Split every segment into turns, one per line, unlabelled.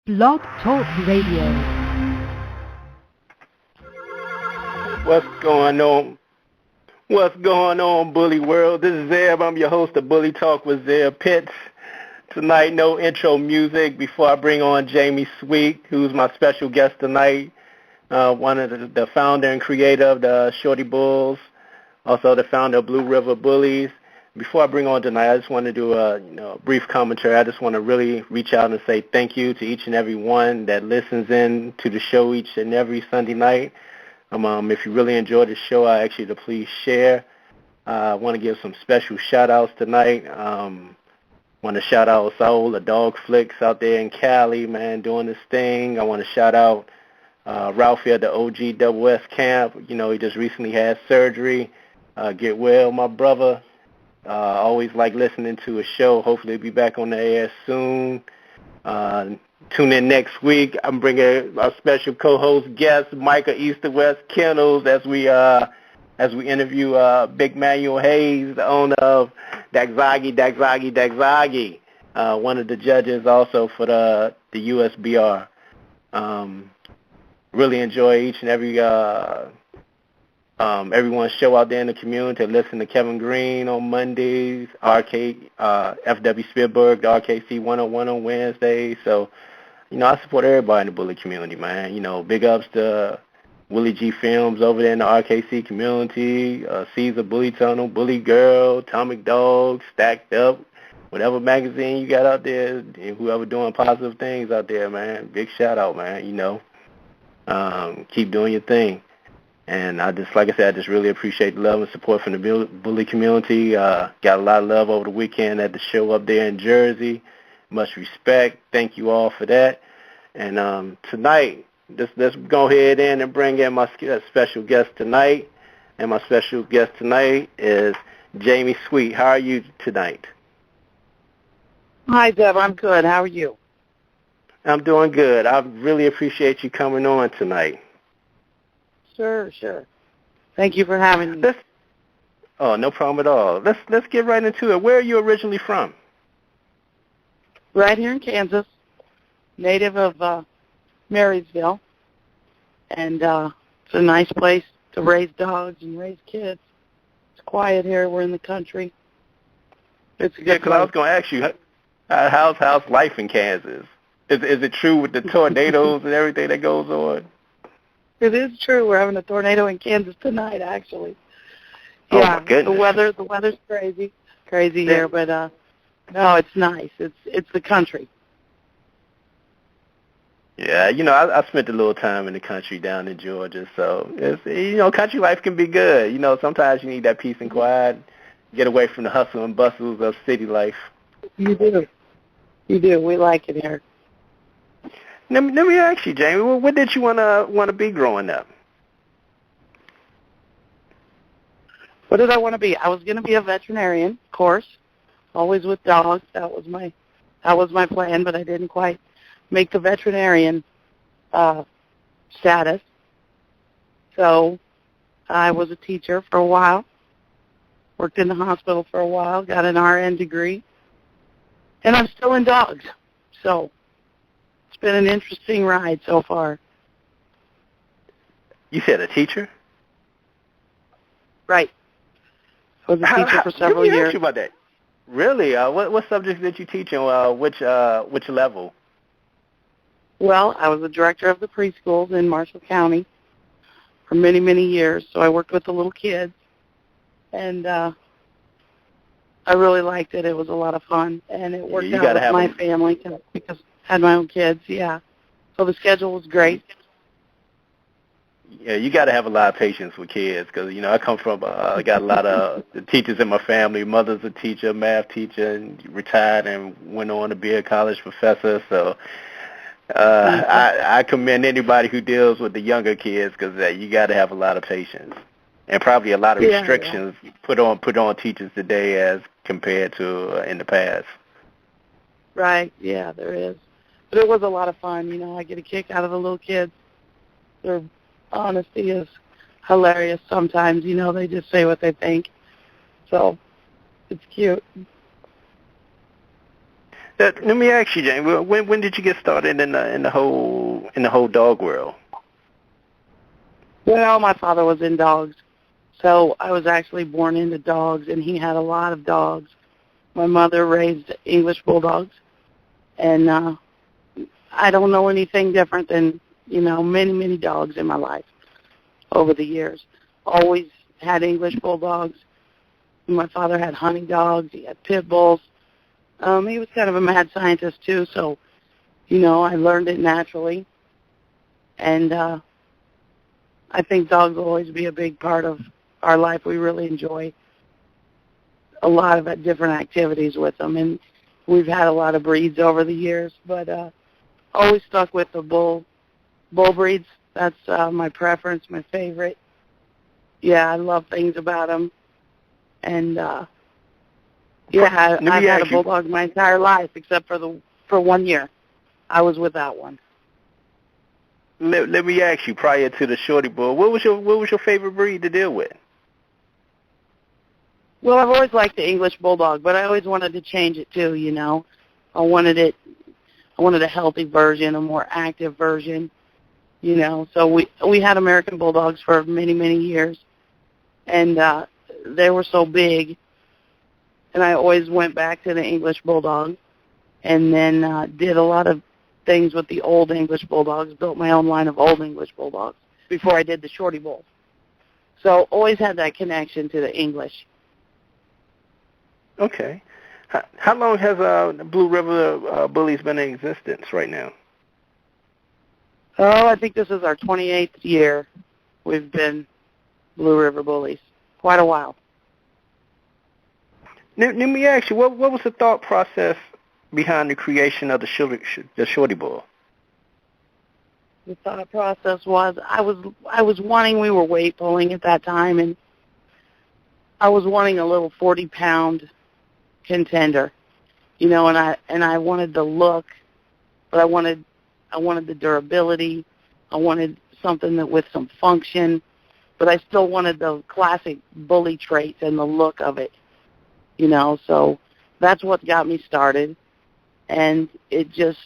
BlogTalk Radio.
What's going on? What's going on, Bully World? This is Zeb. I'm your host of Bully Talk with Zeb Pitts. Tonight, no intro music before I bring on Jamie Sweet, who's my special guest tonight, one of the founder and creator of the Shorty Bulls, also the founder of Blue River Bullies. Before I bring on tonight, I just want to do a brief commentary. I just want to really reach out and say thank you to each and every one that listens in to the show each and every Sunday night. If you really enjoy the show, I ask you to please share. I want to give some special shout-outs tonight. Want to shout out Saul, the Dog Flicks out there in Cali, man, doing this thing. I want to shout out Ralphie at the OGWS camp. You know, he just recently had surgery. Get well, my brother. Always like listening to a show. Hopefully he'll be back on the air soon. Tune in next week. I'm bringing a special co-host guest, Micah East to West Kennels, as we interview Big Manuel Hayes, the owner of Dakzagi, one of the judges also for the USBR. Really enjoy each and every everyone's show out there in the community. Listen to Kevin Green on Mondays, FW Spielberg, the RKC 101 on Wednesdays. So, I support everybody in the bully community, man. Big ups to Willie G Films over there in the RKC community, Caesar Bully Tunnel, Bully Girl, Atomic Dog, Stacked Up, whatever magazine you got out there, and whoever doing positive things out there, man. Big shout out, man. Keep doing your thing. And I just really appreciate the love and support from the bully community. Got a lot of love over the weekend at the show up there in Jersey. Much respect. Thank you all for that. And tonight, let's go ahead and bring in my special guest tonight. And my special guest tonight is Jamie Sweet. How are you tonight?
Hi, Deb. I'm good. How are you?
I'm doing good. I really appreciate you coming on tonight.
Sure. Thank you for having me.
No problem at all. Let's get right into it. Where are you originally from?
Right here in Kansas, native of Marysville, and it's a nice place to raise dogs and raise kids. It's quiet here. We're in the country. It's a good place.
I was going to ask you, how's life in Kansas? Is it true with the tornadoes and everything that goes on?
It is true. We're having a tornado in Kansas tonight, actually.
Oh,
yeah,
my goodness.
The weather's crazy here, but no, it's nice. It's the country.
Yeah, I spent a little time in the country down in Georgia, so it's, country life can be good. Sometimes you need that peace and quiet, get away from the hustle and bustles of city life.
You do. We like it here.
Let me ask you, Jamie, what did you want to be growing up?
What did I want to be? I was going to be a veterinarian, of course, always with dogs. That was my plan, but I didn't quite make the veterinarian status. So I was a teacher for a while, worked in the hospital for a while, got an RN degree, and I'm still in dogs. So it's been an interesting ride so far.
You said a teacher?
Right. I was a teacher for several years.
Let me ask you about that. Really? What subjects did you teach and which level?
Well, I was the director of the preschools in Marshall County for many, many years, so I worked with the little kids, and I really liked it. It was a lot of fun, and it worked out with my family because I had my own kids, yeah. So the schedule was great.
Yeah, you got to have a lot of patience with kids because, I come from, I got a lot of teachers in my family. Mother's a teacher, math teacher, and retired and went on to be a college professor. So I commend anybody who deals with the younger kids because you got to have a lot of patience and probably a lot of restrictions put on teachers today as compared to in the past.
Right, yeah, there is. But it was a lot of fun. I get a kick out of the little kids. Their honesty is hilarious sometimes. They just say what they think. So it's cute.
Let me ask you, Jane. When did you get started in the whole dog world?
Well, my father was in dogs, so I was actually born into dogs, and he had a lot of dogs. My mother raised English bulldogs, and I don't know anything different than, many, many dogs in my life over the years. Always had English bulldogs. My father had hunting dogs. He had pit bulls. He was kind of a mad scientist, too, so, I learned it naturally. And I think dogs will always be a big part of our life. We really enjoy a lot of different activities with them, and we've had a lot of breeds over the years, but always stuck with the bull breeds. That's my preference, my favorite. Yeah, I love things about them, and I've had a bulldog my entire life, except for 1 year. I was without one.
Let me ask you, prior to the Shorty bull, what was your favorite breed to deal with?
Well, I've always liked the English bulldog, but I always wanted to change it too. I wanted a healthy version, a more active version. So we had American bulldogs for many, many years, and they were so big, and I always went back to the English bulldog, and then did a lot of things with the old English bulldogs, built my own line of old English bulldogs before I did the Shorty bull. So always had that connection to the English.
Okay. How long has Blue River Bullies been in existence right now?
Oh, I think this is our 28th year we've been Blue River Bullies. Quite a while.
Let me ask you, what was the thought process behind the creation of the Shorty bull?
The thought process was I was wanting, we were weight pulling at that time, and I was wanting a little 40-pound contender, and I wanted the look, but I wanted the durability. I wanted something that with some function, but I still wanted the classic bully traits and the look of it, So that's what got me started, and it just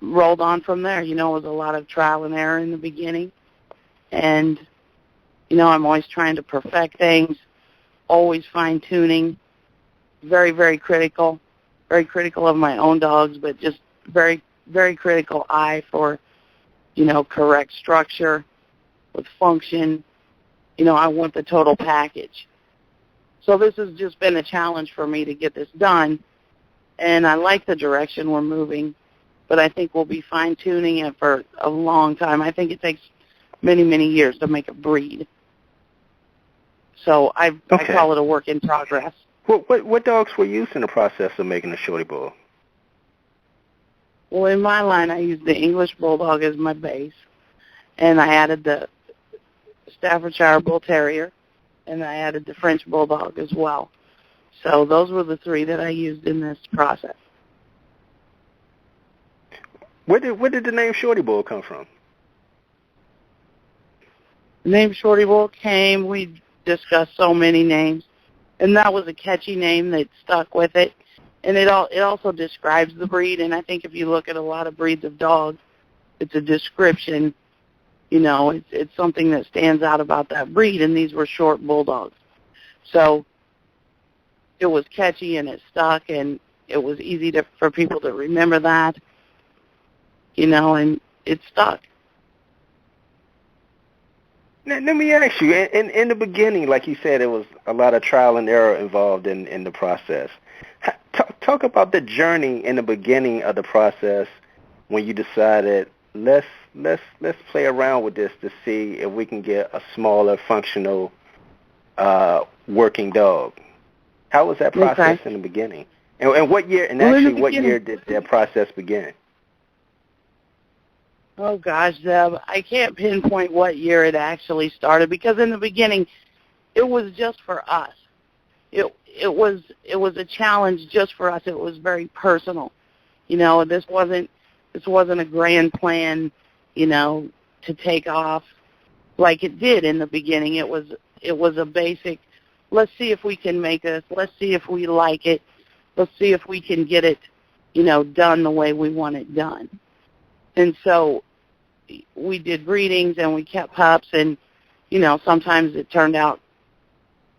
rolled on from there. It was a lot of trial and error in the beginning, and I'm always trying to perfect things, always fine-tuning, very, very critical of my own dogs, but just very, very critical eye for, correct structure with function. I want the total package. So this has just been a challenge for me to get this done, and I like the direction we're moving, but I think we'll be fine-tuning it for a long time. I think it takes many, many years to make a breed. So I call it a work in progress.
What dogs were used in the process of making the Shorty bull?
Well, in my line, I used the English Bulldog as my base, and I added the Staffordshire Bull Terrier, and I added the French Bulldog as well. So those were the three that I used in this process.
Where did the name Shorty bull come from?
The name Shorty bull came, we discussed so many names, and that was a catchy name that stuck with it. And it also describes the breed, and I think if you look at a lot of breeds of dogs, it's a description, it's something that stands out about that breed, and these were short bulldogs. So it was catchy, and it stuck, and it was easy for people to remember that, and it stuck.
Now, let me ask you, in the beginning, like you said, there was a lot of trial and error involved in the process. Talk about the journey in the beginning of the process when you decided let's play around with this to see if we can get a smaller, functional, working dog. How was that process in the beginning? And what year? And actually, what year did that process begin?
Oh gosh, Zeb, I can't pinpoint what year it actually started, because in the beginning, it was just for us. It was a challenge just for us. It was very personal. This wasn't a grand plan, to take off like it did in the beginning. It was a basic, let's see if we can make this. Let's see if we like it. Let's see if we can get it, done the way we want it done. And so we did breedings and we kept pups, and, sometimes it turned out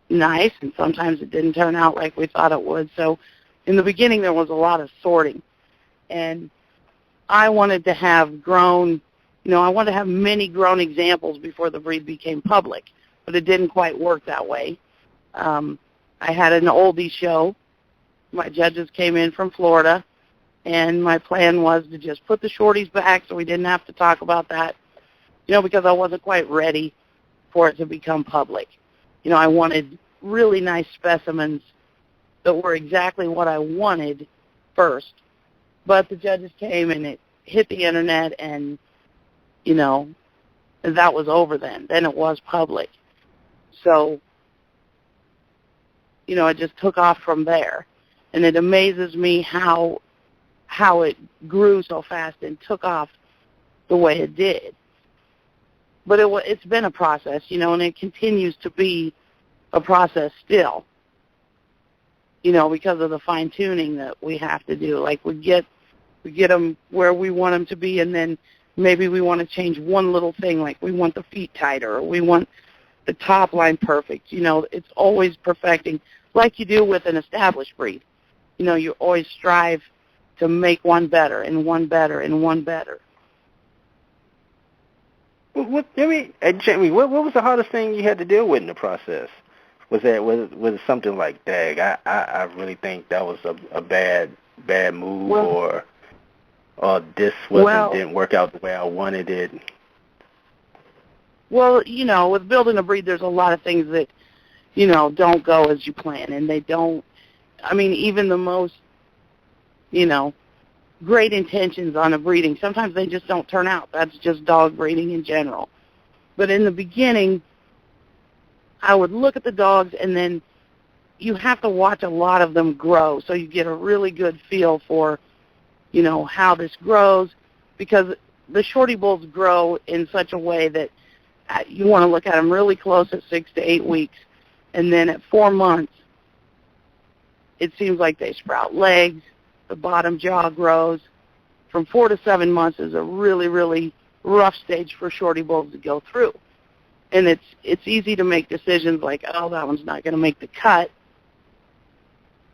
nice and sometimes it didn't turn out like we thought it would. So in the beginning there was a lot of sorting, and I wanted to have grown, I wanted to have many grown examples before the breed became public, but it didn't quite work that way. I had an oldie show. My judges came in from Florida, and my plan was to just put the shorties back so we didn't have to talk about that, because I wasn't quite ready for it to become public. I wanted really nice specimens that were exactly what I wanted first. But the judges came and it hit the internet, and, that was over then. Then it was public. So, it just took off from there. And it amazes me how it grew so fast and took off the way it did. But it's been a process, and it continues to be a process still, because of the fine-tuning that we have to do. Like we get them where we want them to be, and then maybe we want to change one little thing, like we want the feet tighter, or we want the top line perfect. It's always perfecting, like you do with an established breed. You always strive to make one better and one better and one better.
Jamie, what was the hardest thing you had to deal with in the process? Was it something like, dang, I really think that was a bad move, or this didn't work out the way I wanted it?
Well, with building a breed, there's a lot of things that, don't go as you plan, and they don't. I mean, even the most, great intentions on a breeding, sometimes they just don't turn out. That's just dog breeding in general. But in the beginning, I would look at the dogs, and then you have to watch a lot of them grow so you get a really good feel for, how this grows, because the Shorty bulls grow in such a way that you want to look at them really close at 6 to 8 weeks, and then at 4 months, it seems like they sprout legs, the bottom jaw grows. From 4 to 7 months is a really, really rough stage for Shorty bulls to go through. And it's easy to make decisions like, oh, that one's not going to make the cut,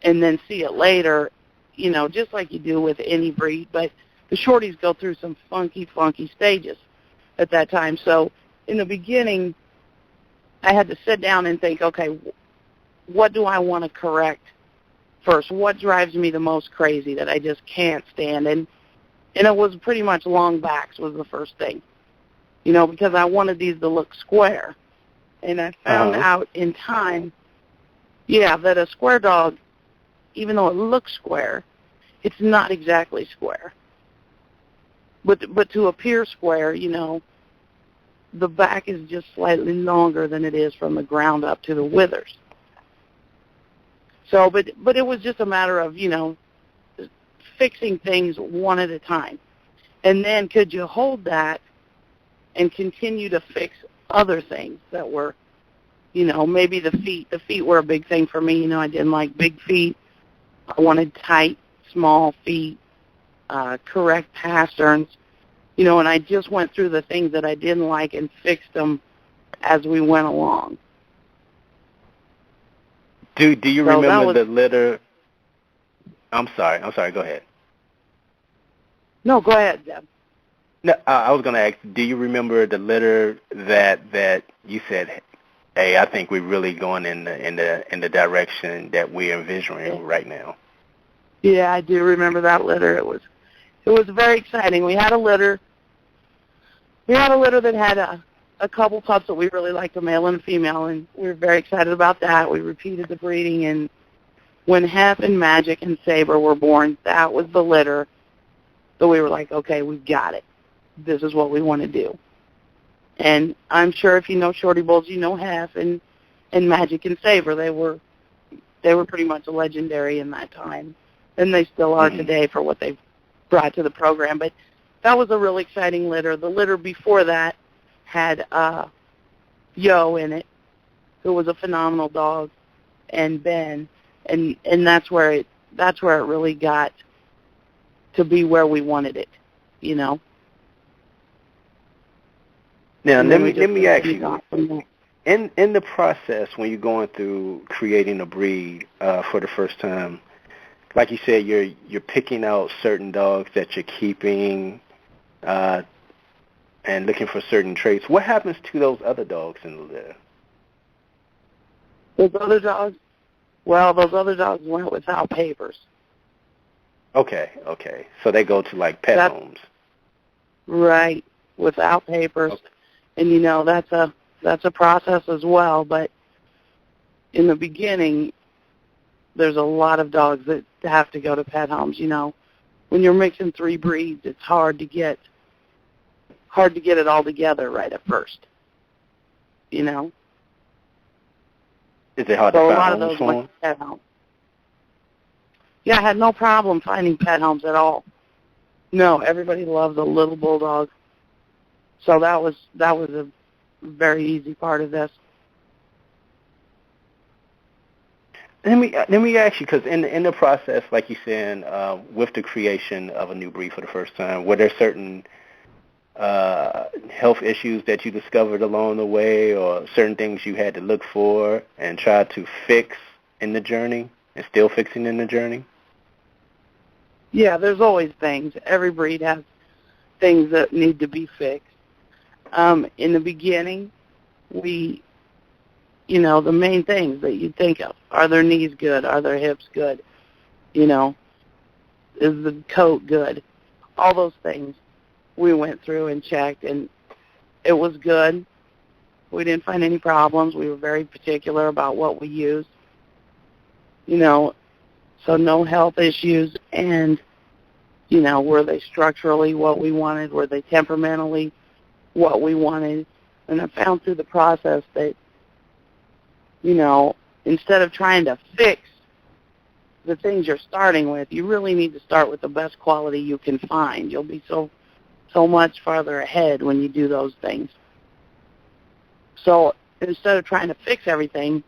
and then see it later, just like you do with any breed. But the Shorties go through some funky stages at that time. So in the beginning, I had to sit down and think, okay, what do I want to correct first? What drives me the most crazy that I just can't stand? And it was pretty much long backs was the first thing, because I wanted these to look square. And I found out in time, that a square dog, even though it looks square, it's not exactly square. But to appear square, the back is just slightly longer than it is from the ground up to the withers. So, but it was just a matter of, fixing things one at a time. And then could you hold that and continue to fix other things that were, maybe the feet. The feet were a big thing for me. I didn't like big feet. I wanted tight, small feet, correct pasterns, and I just went through the things that I didn't like and fixed them as we went along.
Do you remember the litter? I'm sorry. Go ahead.
No, go ahead, Deb.
No, I was going to ask, do you remember the litter that you said, hey, I think we're really going in the direction that we're envisioning right now?
Yeah, I do remember that litter. It was very exciting. We had a litter. That had a couple pups that we really liked, a male and a female, and we were very excited about that. We repeated the breeding, and when Hef and Magic and Saber were born, that was the litter. So we were like, okay, we've got it. This is what we want to do. And I'm sure if you know Shorty bulls, you know Hef and Magic and Saber. They were pretty much legendary in that time, and they still are today for what they've brought to the program. But that was a really exciting litter. The litter before that had Yo in it, who was a phenomenal dog, and Ben, and that's where it really got to be where we wanted it, you know.
Now, let me ask you, in the process when you're going through creating a breed for the first time, like you said, you're picking out certain dogs that you're keeping and looking for certain traits. What happens to those other dogs in the litter?
Those other dogs? Well, those other dogs went without papers.
Okay. So they go to like pet homes.
Right, without papers. Okay. And you know, that's a process as well, but in the beginning there's a lot of dogs that have to go to pet homes, you know. When you're mixing 3 breeds, it's hard to get it all together right at first. You know?
Is it hard to find homes for them?
Pet homes. Yeah, I had no problem finding pet homes at all. No, everybody loved the little bulldog. So that was a very easy part of this.
Let me ask you, because in the process, like you said, with the creation of a new breed for the first time, were there certain health issues that you discovered along the way, or certain things you had to look for and try to fix in the journey, and still fixing in the journey?
Yeah, there's always things. Every breed has things that need to be fixed. In the beginning, the main things that you think of, are their knees good? Are their hips good? You know, is the coat good? All those things we went through and checked, and it was good. We didn't find any problems. We were very particular about what we used. You know, so no health issues, and, you know, were they structurally what we wanted? Were they temperamentally what we wanted? And I found through the process that, you know, instead of trying to fix the things you're starting with, you really need to start with the best quality you can find. You'll be so much farther ahead when you do those things. So instead of trying to fix everything,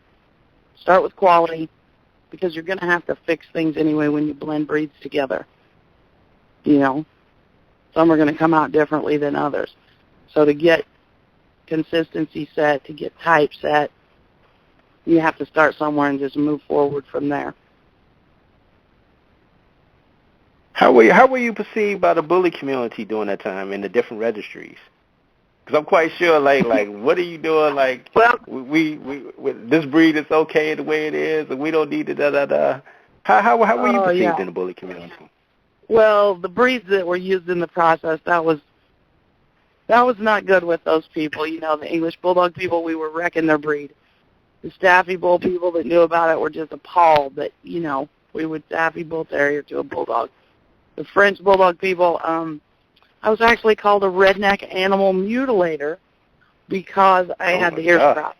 start with quality, because you're going to have to fix things anyway when you blend breeds together. You know, some are going to come out differently than others. So to get consistency set, to get type set, you have to start somewhere and just move forward from there.
How were you perceived by the bully community during that time in the different registries? Because I'm quite sure, like what are you doing? Like, well, we this breed is okay the way it is, and we don't need to da. How were you perceived in the bully community?
Well, the breeds that were used in the process, that was not good with those people. You know, the English Bulldog people, we were wrecking their breed. The Staffy Bull people that knew about it were just appalled that, you know, we would Staffy Bull Terrier to a Bulldog. The French Bulldog people, I was actually called a redneck animal mutilator because I had the ear strap.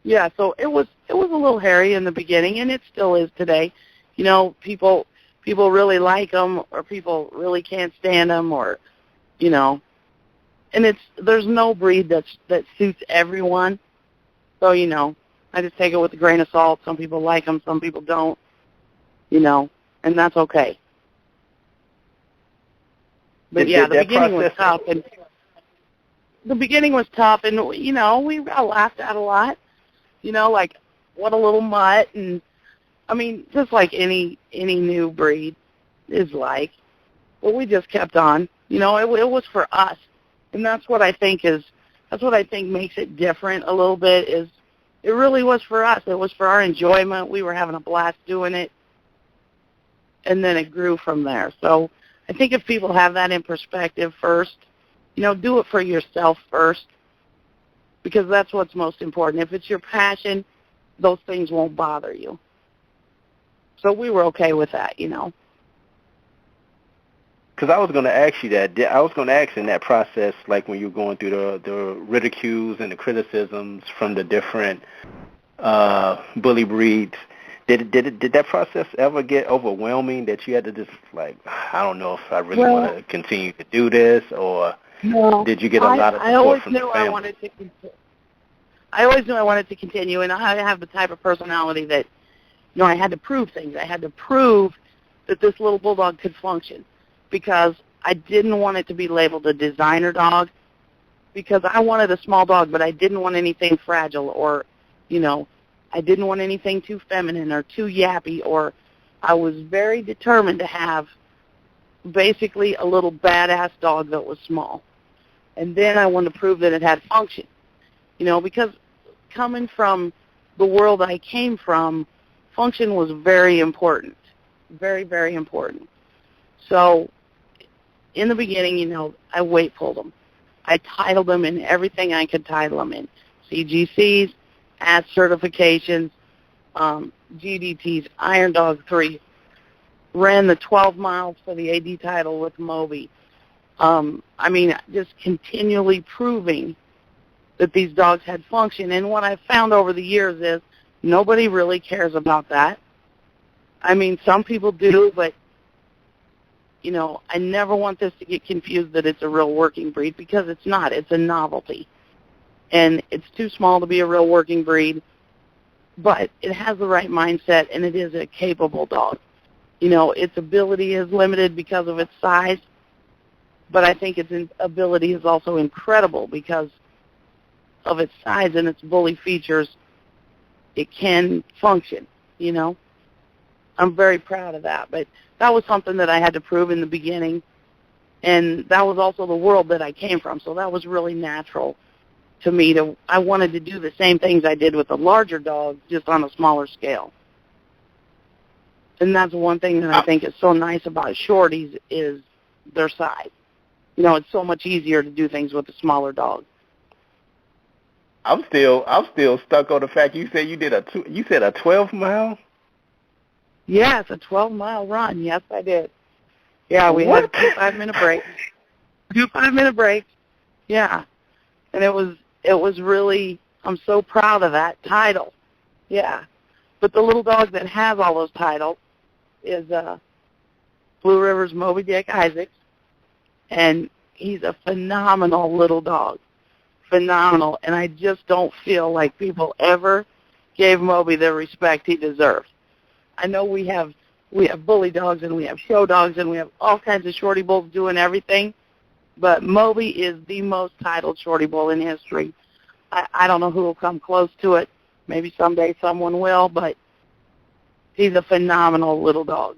Yeah, so it was a little hairy in the beginning, and it still is today. You know, people really like them, or people really can't stand them, or, you know, and there's no breed that suits everyone. So, you know, I just take it with a grain of salt. Some people like them, some people don't, you know, and that's okay. But yeah, the beginning was tough, and you know, we got laughed at a lot. You know, like, what a little mutt, and I mean, just like any new breed is like. But we just kept on. You know, it was for us, and that's what I think makes it different a little bit. Is it really was for us? It was for our enjoyment. We were having a blast doing it, and then it grew from there. So I think if people have that in perspective first, you know, do it for yourself first, because that's what's most important. If it's your passion, those things won't bother you. So we were okay with that, you know.
Because I was going to ask you that. I was going to ask in that process, like when you were going through the ridicules and the criticisms from the different bully breeds, did that process ever get overwhelming that you had to just, like, I don't know if I really want to continue to do this, or did you get a lot of support from the family?
I always knew I wanted to continue, and I have the type of personality that, you know, I had to prove things. I had to prove that this little bulldog could function. because I didn't want it to be labeled a designer dog, because I wanted a small dog, but I didn't want anything fragile, or, I didn't want anything too feminine or too yappy, or I was very determined to have basically a little badass dog that was small. And then I wanted to prove that it had function, because coming from the world I came from, function was very important, very, very important. So in the beginning, I weight pulled them. I titled them in everything I could title them in: CGCs, ASS certifications, GDTs, Iron Dog 3. Ran the 12 miles for the AD title with Moby. Just continually proving that these dogs had function. And what I've found over the years is nobody really cares about that. Some people do, but, I never want this to get confused that it's a real working breed, because it's not. It's a novelty. And it's too small to be a real working breed, but it has the right mindset, and it is a capable dog. Its ability is limited because of its size, but I think its ability is also incredible because of its size and its bully features. It can function, I'm very proud of that. But that was something that I had to prove in the beginning, and that was also the world that I came from, so that was really natural to me. I wanted to do the same things I did with the larger dogs, just on a smaller scale. And that's one thing that I think is so nice about Shorties is their size. It's so much easier to do things with a smaller dog.
I'm still stuck on the fact you said you did a 12-mile.
Yes, a 12-mile run. Yes, I did. Yeah, we had 2 5-minute breaks. 2 5-minute breaks. Yeah, and it was really, I'm so proud of that title. Yeah, but the little dog that has all those titles is Blue River's Moby Dick Isaacs, and he's a phenomenal little dog. Phenomenal, and I just don't feel like people ever gave Moby the respect he deserved. I know we have bully dogs, and we have show dogs, and we have all kinds of Shorty bulls doing everything, but Moby is the most titled Shorty bull in history. I don't know who will come close to it. Maybe someday someone will, but he's a phenomenal little dog.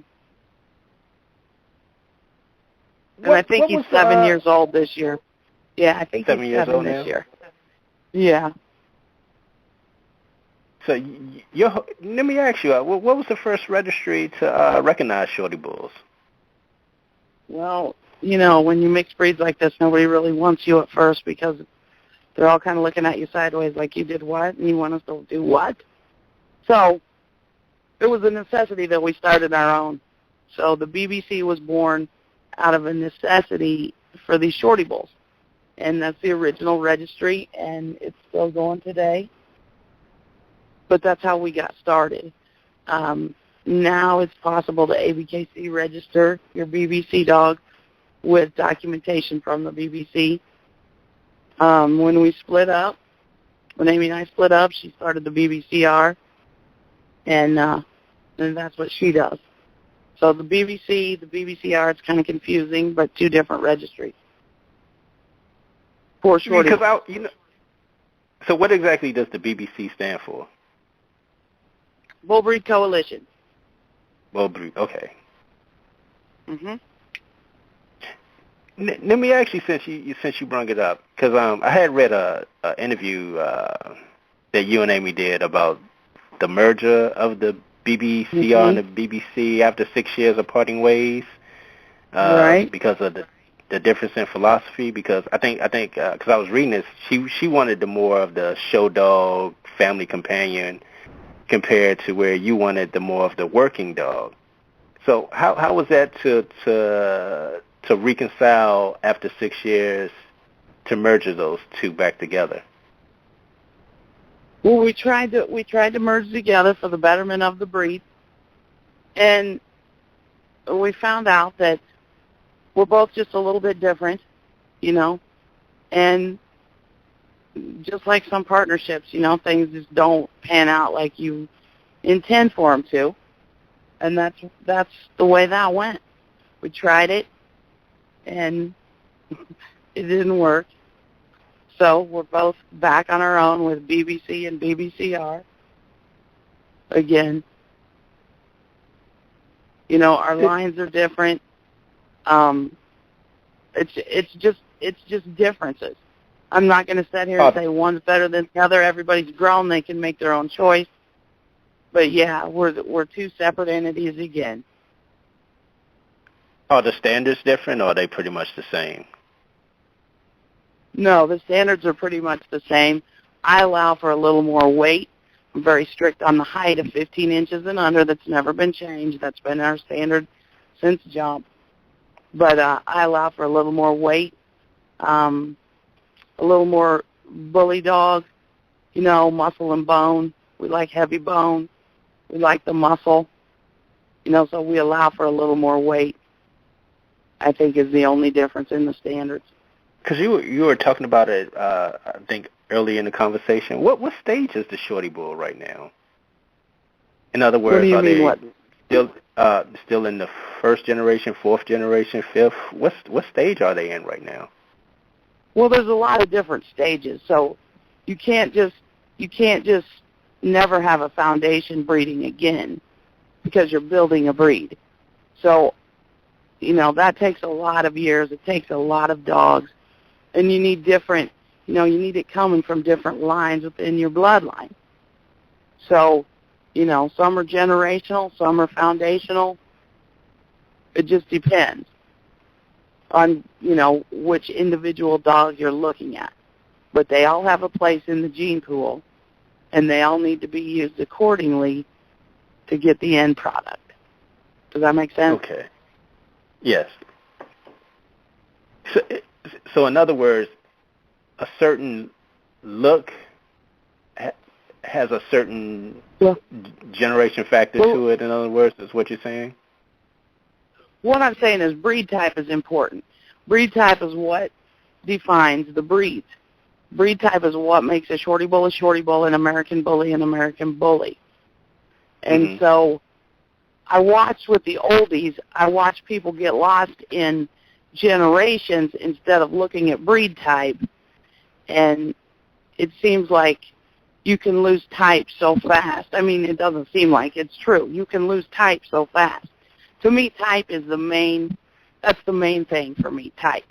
And I think he's 7 years old this year. Yeah, I think he's 7 this year. Yeah.
So let me ask you, what was the first registry to recognize Shorty bulls?
Well, when you mix breeds like this, nobody really wants you at first, because they're all kind of looking at you sideways like, you did what? And you want us to do what? So it was a necessity that we started our own. So the BBC was born out of a necessity for these Shorty bulls. And that's the original registry, and it's still going today. But that's how we got started. Now it's possible to ABKC register your BBC dog with documentation from the BBC. When we split up, when Amy and I split up, she started the BBCR, and that's what she does. So the BBC, the BBCR, it's kind of confusing, but 2 different registries. For Shorty.
So what exactly does the BBC stand for?
Bull Breed Coalition.
Bull Breed, okay.
Mhm.
Let me ask you, since you brought it up, because I had read a interview that you and Amy did about the merger of the BBCR and the BBC after 6 years of parting ways,
right?
Because of the difference in philosophy. Because I think because I was reading this, she wanted the more of the show dog, family companion, compared to where you wanted the more of the working dog. So how was that to reconcile after 6 years, to merge those 2 back together?
Well, we tried to merge together for the betterment of the breed, and we found out that we're both just a little bit different, and just like some partnerships, things just don't pan out like you intend for them to, and that's the way that went. We tried it, and it didn't work. So we're both back on our own with BBC and BBCR again. You know, our lines are different. It's just differences. I'm not going to sit here and say one's better than the other. Everybody's grown; they can make their own choice. But yeah, we're two separate entities again.
Are the standards different, or are they pretty much the same?
No, the standards are pretty much the same. I allow for a little more weight. I'm very strict on the height of 15 inches and under. That's never been changed. That's been our standard since jump. But I allow for a little more weight, a little more bully dog, you know, muscle and bone. We like heavy bone. We like the muscle, you know, so we allow for a little more weight, I think, is the only difference in the standards.
Because you were talking about it, I think, early in the conversation. What stage is the Shorty Bull right now? In other words, are they still in the first generation, fourth generation, fifth? What stage are they in right now?
Well, there's a lot of different stages, so you can't just never have a foundation breeding again because you're building a breed. So, you know, that takes a lot of years. It takes a lot of dogs, and you need different, you know, you need it coming from different lines within your bloodline. So, you know, some are generational, some are foundational. It just depends on, you know, which individual dog you're looking at. But they all have a place in the gene pool, and they all need to be used accordingly to get the end product. Does that make sense?
Okay. Yes. So in other words, a certain look has a certain generation factor to it, in other words, is what you're saying?
What I'm saying is breed type is important. Breed type is what defines the breeds. Breed type is what makes a Shorty Bull, an American Bully, an American Bully. And so I watch with the oldies, I watch people get lost in generations instead of looking at breed type. And it seems like you can lose type so fast. I mean, it doesn't seem like it's true. You can lose type so fast. To me, type is that's the main thing for me, type.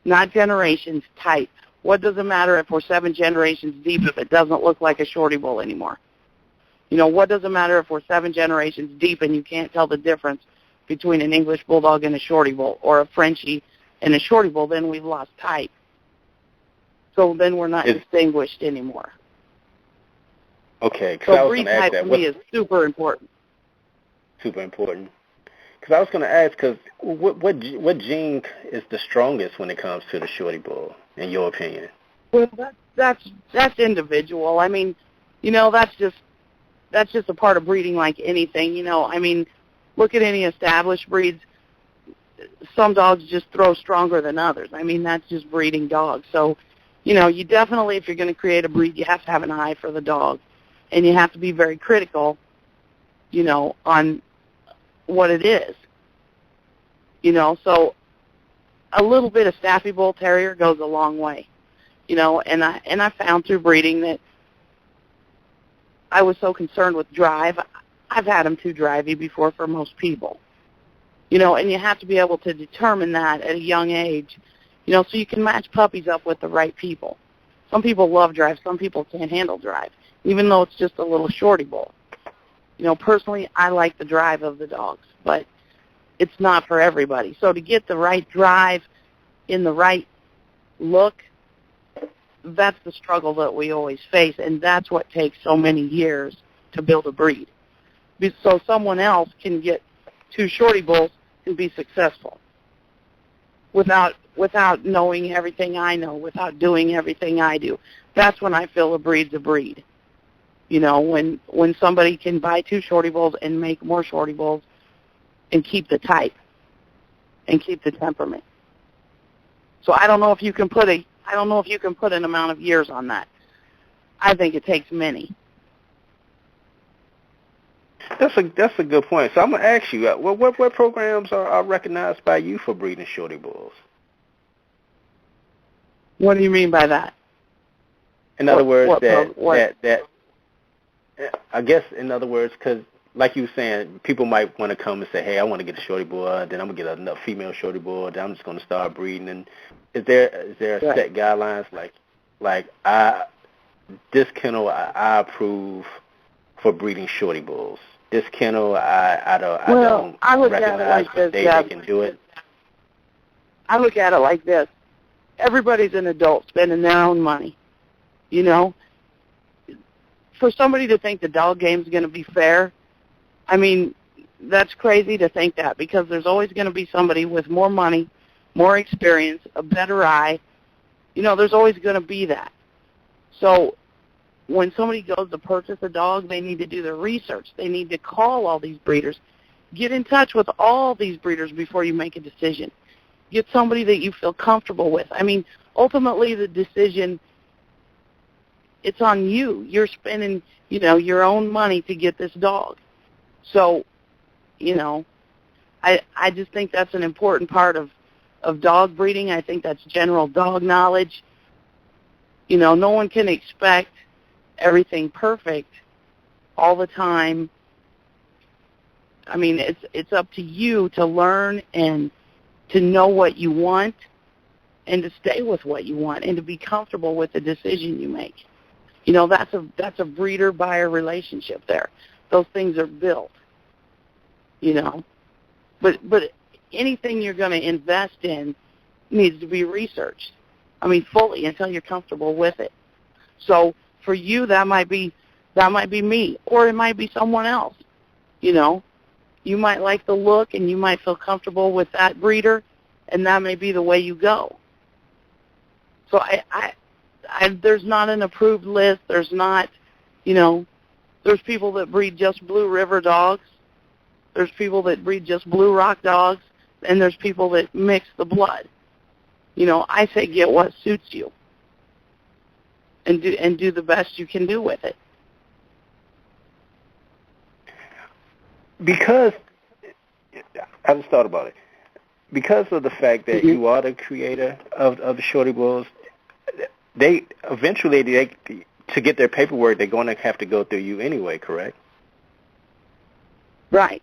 Not generations, type. What does it matter if we're 7 generations deep if it doesn't look like a Shorty Bull anymore? You know, what does it matter if we're 7 generations deep and you can't tell the difference between an English Bulldog and a Shorty Bull, or a Frenchie and a Shorty Bull? Then we've lost type. So then we're not distinguished anymore.
Okay.
So breed type to me is super important.
Super important. Because I was going to ask, because what gene is the strongest when it comes to the Shorty Bull, in your opinion?
Well, that's individual. I mean, you know, that's just a part of breeding like anything. You know, I mean, look at any established breeds. Some dogs just throw stronger than others. I mean, that's just breeding dogs. So, you know, you definitely, if you're going to create a breed, you have to have an eye for the dog, and you have to be very critical, you know, on what it is. You know, so a little bit of Staffy Bull Terrier goes a long way. You know, and I found through breeding that I was so concerned with drive. I've had them too drivey before for most people. You know, and you have to be able to determine that at a young age, you know, so you can match puppies up with the right people. Some people love drive. Some people can't handle drive, even though it's just a little Shorty Bull. You know, personally, I like the drive of the dogs, but it's not for everybody. So to get the right drive in the right look, that's the struggle that we always face, and that's what takes so many years to build a breed. So someone else can get 2 Shorty Bulls and be successful without knowing everything I know, without doing everything I do. That's when I feel a breed's a breed. You know, when somebody can buy 2 Shorty Bulls and make more Shorty Bulls and keep the type and keep the temperament. So I don't know if you can put an amount of years on that. I think it takes many.
That's a good point. So I'm gonna ask you, what programs are recognized by you for breeding Shorty bulls?
What do you mean by that?
In other words, that I guess in other words, because like you were saying, people might want to come and say, hey, I want to get a Shorty bull, then I'm gonna get a female Shorty bull, then I'm just gonna start breeding. And is there set guidelines like this kennel I approve for breeding Shorty bulls? This kennel I don't recognize, but they can do it.
I look at it like this. Everybody's an adult spending their own money. You know, for somebody to think the dog game's going to be fair, I mean, that's crazy to think that, because there's always going to be somebody with more money, more experience, a better eye. You know, there's always going to be that. So when somebody goes to purchase a dog, they need to do their research. They need to call all these breeders. Get in touch with all these breeders before you make a decision. Get somebody that you feel comfortable with. I mean, ultimately the decision, it's on you. You're spending, you know, your own money to get this dog. So, you know, I just think that's an important part of dog breeding. I think that's general dog knowledge. You know, no one can expect everything perfect all the time. I mean, it's up to you to learn and to know what you want and to stay with what you want and to be comfortable with the decision you make. You know, that's a breeder-buyer relationship there. Those things are built, you know. But anything you're going to invest in needs to be researched, I mean, fully, until you're comfortable with it. So for you, that might be me, or it might be someone else, you know. You might like the look and you might feel comfortable with that breeder, and that may be the way you go. So I there's not an approved list. There's not, you know, there's people that breed just Blue River dogs. There's people that breed just Blue Rock dogs, and there's people that mix the blood. You know, I say get what suits you and do the best you can do with it.
Because I just thought about it. Because of the fact that you are the creator of the Shorty bulls, they eventually to get their paperwork, they're going to have to go through you anyway, correct?
Right.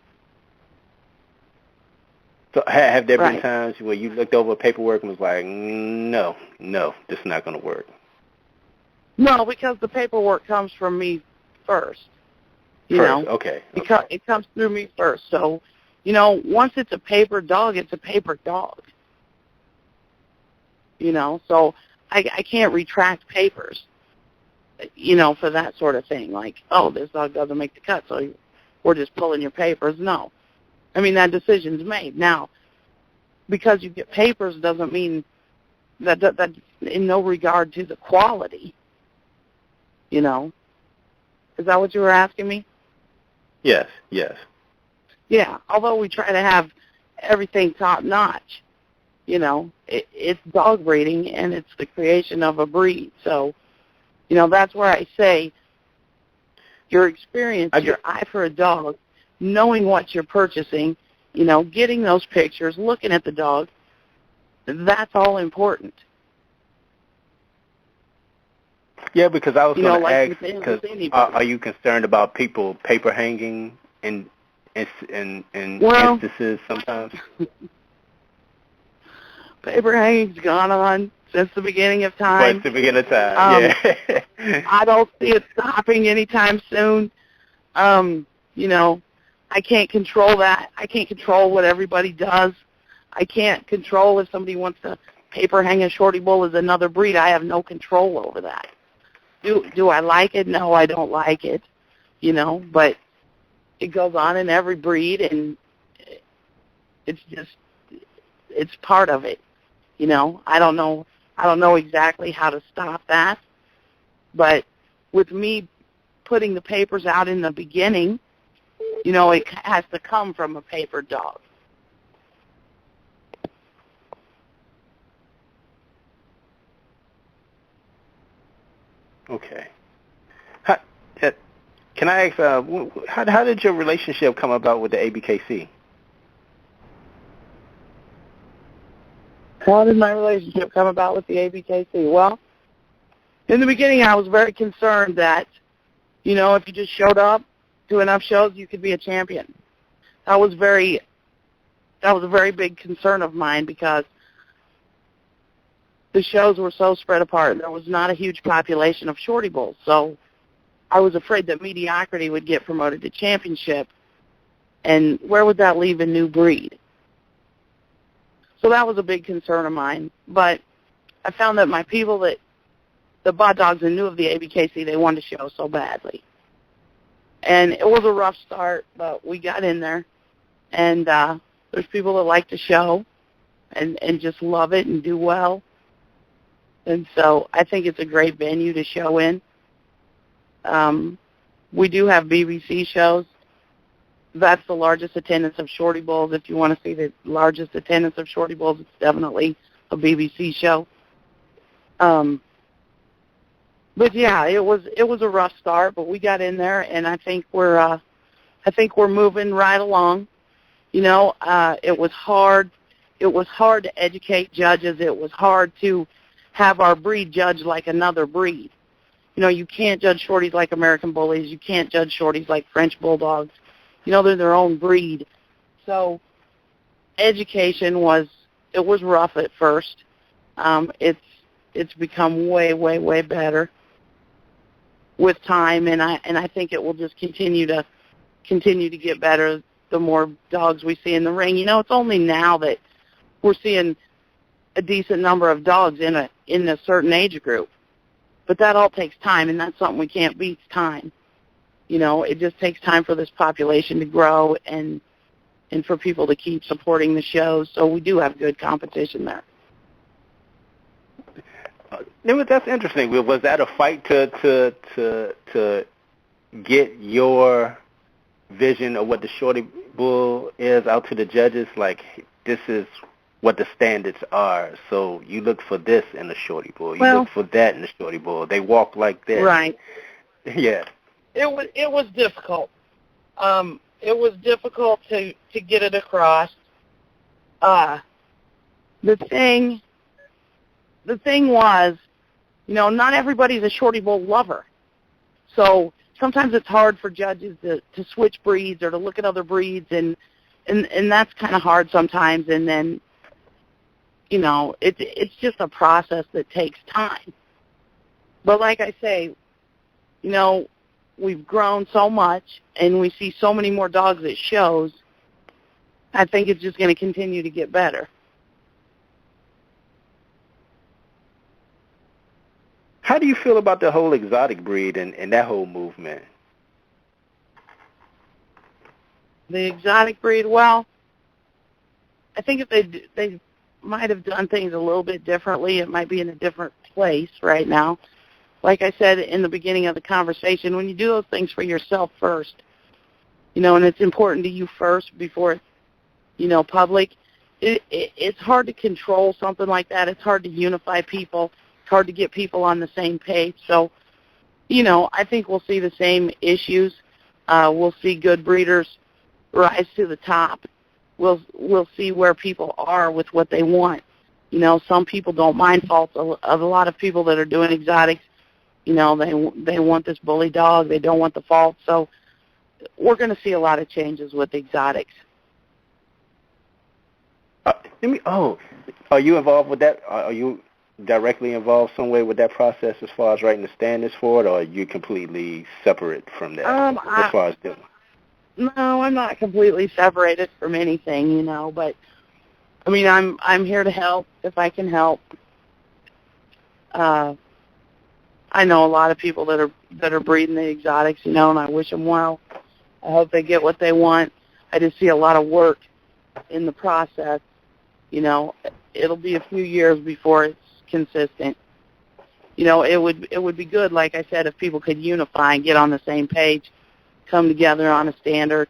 So have there been times where you looked over paperwork and was like, no, this is not going to work?
No, because the paperwork comes from me first. You know?
Okay.
It comes through me first. So, you know, once it's a paper dog, it's a paper dog. You know, so I can't retract papers, you know, for that sort of thing. Like, oh, this dog doesn't make the cut, so we're just pulling your papers. No. I mean, that decision's made. Now, because you get papers doesn't mean that in no regard to the quality, you know. Is that what you were asking me?
Yes.
Yeah, although we try to have everything top-notch, you know, it's dog breeding and it's the creation of a breed. So, you know, that's where I say your experience, your eye for a dog, knowing what you're purchasing, you know, getting those pictures, looking at the dog, that's all important.
Yeah, because I was going to ask, because
are
you concerned about people paper hanging in instances sometimes?
Paper hanging's gone on since the beginning of time.
Since the beginning of time, yeah.
I don't see it stopping anytime soon. You know, I can't control that. I can't control what everybody does. I can't control if somebody wants to paper hang a Shorty bull as another breed. I have no control over that. Do I like it? No, I don't like it. You know, but it goes on in every breed, and it's part of it. You know, I don't know exactly how to stop that, but with me putting the papers out in the beginning, you know, it has to come from a paper dog.
Okay. Can I ask, how did your relationship come about with the ABKC?
How did my relationship come about with the ABKC? Well, in the beginning, I was very concerned that, if you just showed up to enough shows, you could be a champion. That was a very big concern of mine because the shows were so spread apart. There was not a huge population of Shorty Bulls, so I was afraid that mediocrity would get promoted to championship, and where would that leave a new breed? So that was a big concern of mine. But I found that my people the bought dogs and knew of the ABKC, they wanted to show so badly. And it was a rough start, but we got in there. And there's people that like to show and just love it and do well. And so I think it's a great venue to show in. We do have BBC shows. That's the largest attendance of Shorty Bulls. If you want to see the largest attendance of Shorty Bulls, it's definitely a BBC show. But yeah, it was a rough start, but we got in there, and I think we're moving right along. It was hard. It was hard to educate judges. It was hard to have our breed judged like another breed. You can't judge Shorties like American Bullies. You can't judge Shorties like French Bulldogs. They're their own breed. So education was rough at first. It's become way, way, way better with time, and I think it will just continue to get better the more dogs we see in the ring. It's only now that we're seeing a decent number of dogs in a certain age group. But that all takes time, and that's something we can't beat, time. It just takes time for this population to grow and for people to keep supporting the shows. So we do have good competition there.
That's interesting. Was that a fight to get your vision of what the Shorty Bull is out to the judges? Like, this is what the standards are. So you look for this in the Shorty Bull. You look for that in the Shorty Bull. They walk like this. Right. Yeah.
It was difficult. It was difficult to get it across. The thing was, not everybody's a Shorty Bull lover. So sometimes it's hard for judges to switch breeds or to look at other breeds, and that's kind of hard sometimes. And then, it's just a process that takes time. But like I say, we've grown so much, and we see so many more dogs at shows. I think it's just going to continue to get better.
How do you feel about the whole exotic breed and that whole movement?
The exotic breed, well, I think if they might have done things a little bit differently. It might be in a different place right now. Like I said in the beginning of the conversation, when you do those things for yourself first, and it's important to you first before it's, public, it's hard to control something like that. It's hard to unify people. It's hard to get people on the same page. So, I think we'll see the same issues. We'll see good breeders rise to the top. We'll see where people are with what they want. Some people don't mind faults. A lot of people that are doing exotics, they want this bully dog. They don't want the fault. So we're going to see a lot of changes with exotics.
Are you involved with that? Are you directly involved some way with that process as far as writing the standards for it, or are you completely separate from that as far as doing?
No, I'm not completely separated from anything, but I mean, I'm here to help if I can help. I know a lot of people that are breeding the exotics, and I wish them well. I hope they get what they want. I just see a lot of work in the process. It'll be a few years before it's consistent. It would be good, like I said, if people could unify and get on the same page, come together on a standard.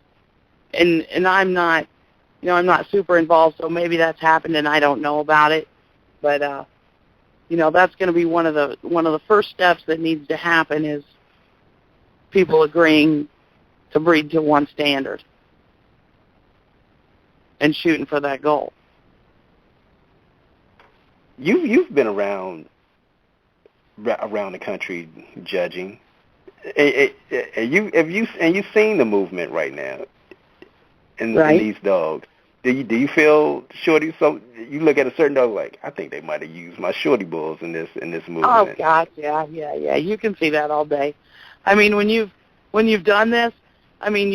And I'm not, I'm not super involved, so maybe that's happened and I don't know about it. But that's going to be one of the first steps that needs to happen is people agreeing to breed to one standard and shooting for that goal.
You've been around the country judging. You've seen the movement right now in these dogs. Do you feel Shorty? So you look at a certain dog like, I think they might have used my Shorty bulls in this movement.
Oh gosh, yeah. You can see that all day. I mean, when you've done this, I mean,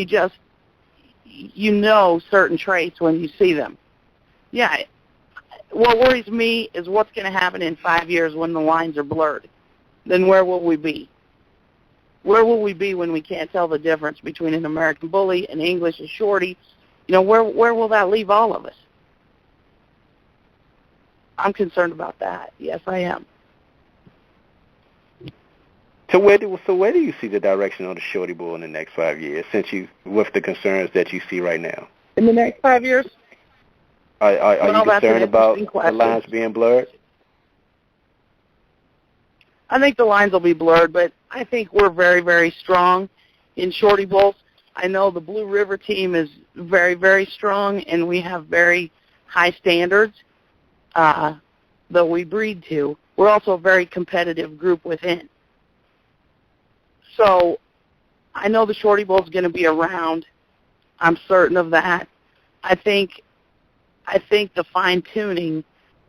you know certain traits when you see them. Yeah. What worries me is what's going to happen in 5 years when the lines are blurred. Then where will we be? Where will we be when we can't tell the difference between an American bully, an English, a Shorty? You know, where will that leave all of us? I'm concerned about that. Yes, I am.
So where do you see the direction of the Shorty bull in the next 5 years, with the concerns that you see right now?
In the next 5 years?
Are you concerned about the lines being blurred?
I think the lines will be blurred, but I think we're very, very strong in Shorty bulls. I know the Blue River team is very, very strong, and we have very high standards that we breed to. We're also a very competitive group within. So I know the Shorty bull is going to be around. I'm certain of that. I think the fine-tuning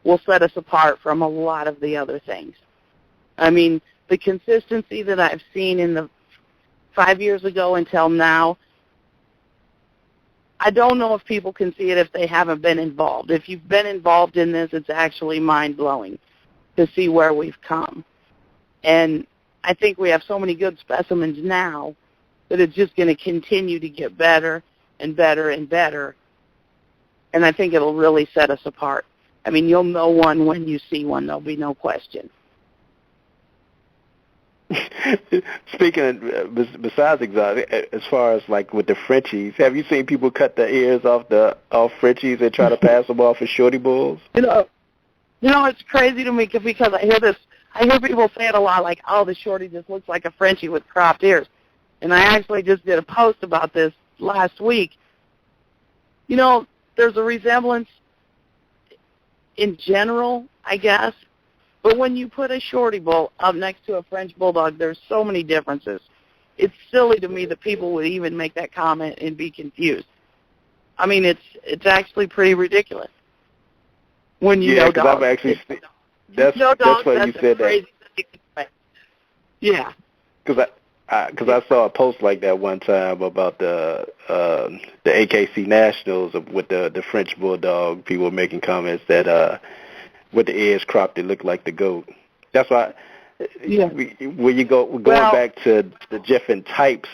will set us apart from a lot of the other things. I mean, the consistency that I've seen in the 5 years ago until now, I don't know if people can see it if they haven't been involved. If you've been involved in this, it's actually mind-blowing to see where we've come. And I think we have so many good specimens now that it's just going to continue to get better and better and better. And I think it'll really set us apart. I mean, you'll know one when you see one. There'll be no question.
Speaking of, besides exotic, as far as like with the Frenchies, have you seen people cut the ears off Frenchies and try to pass them off as Shorty bulls?
You know, it's crazy to me because I hear people say it a lot, like, oh, the Shorty just looks like a Frenchie with cropped ears. And I actually just did a post about this last week. You know, there's a resemblance in general, I guess. But when you put a Shorty bull up next to a French bulldog, there's so many differences. It's silly to me that people would even make that comment and be confused. I mean, it's actually pretty ridiculous. When you know dogs.
I've actually that's why you said that.
Yeah.
Because I saw a post like that one time about the AKC Nationals with the French bulldog. People were making comments that with the ears cropped, it looked like the goat. That's why.
Yeah.
We're going back to the different types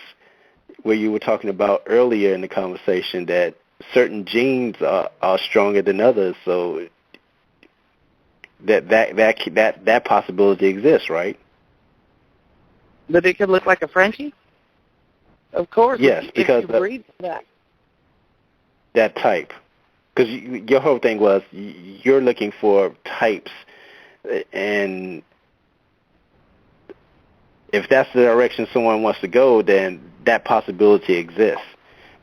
where you were talking about earlier in the conversation that certain genes are stronger than others, so that possibility exists, right?
That it could look like a Frenchie? Of course.
Yes, because
if you breed
that type. Because your whole thing was you're looking for types, and if that's the direction someone wants to go, then that possibility exists.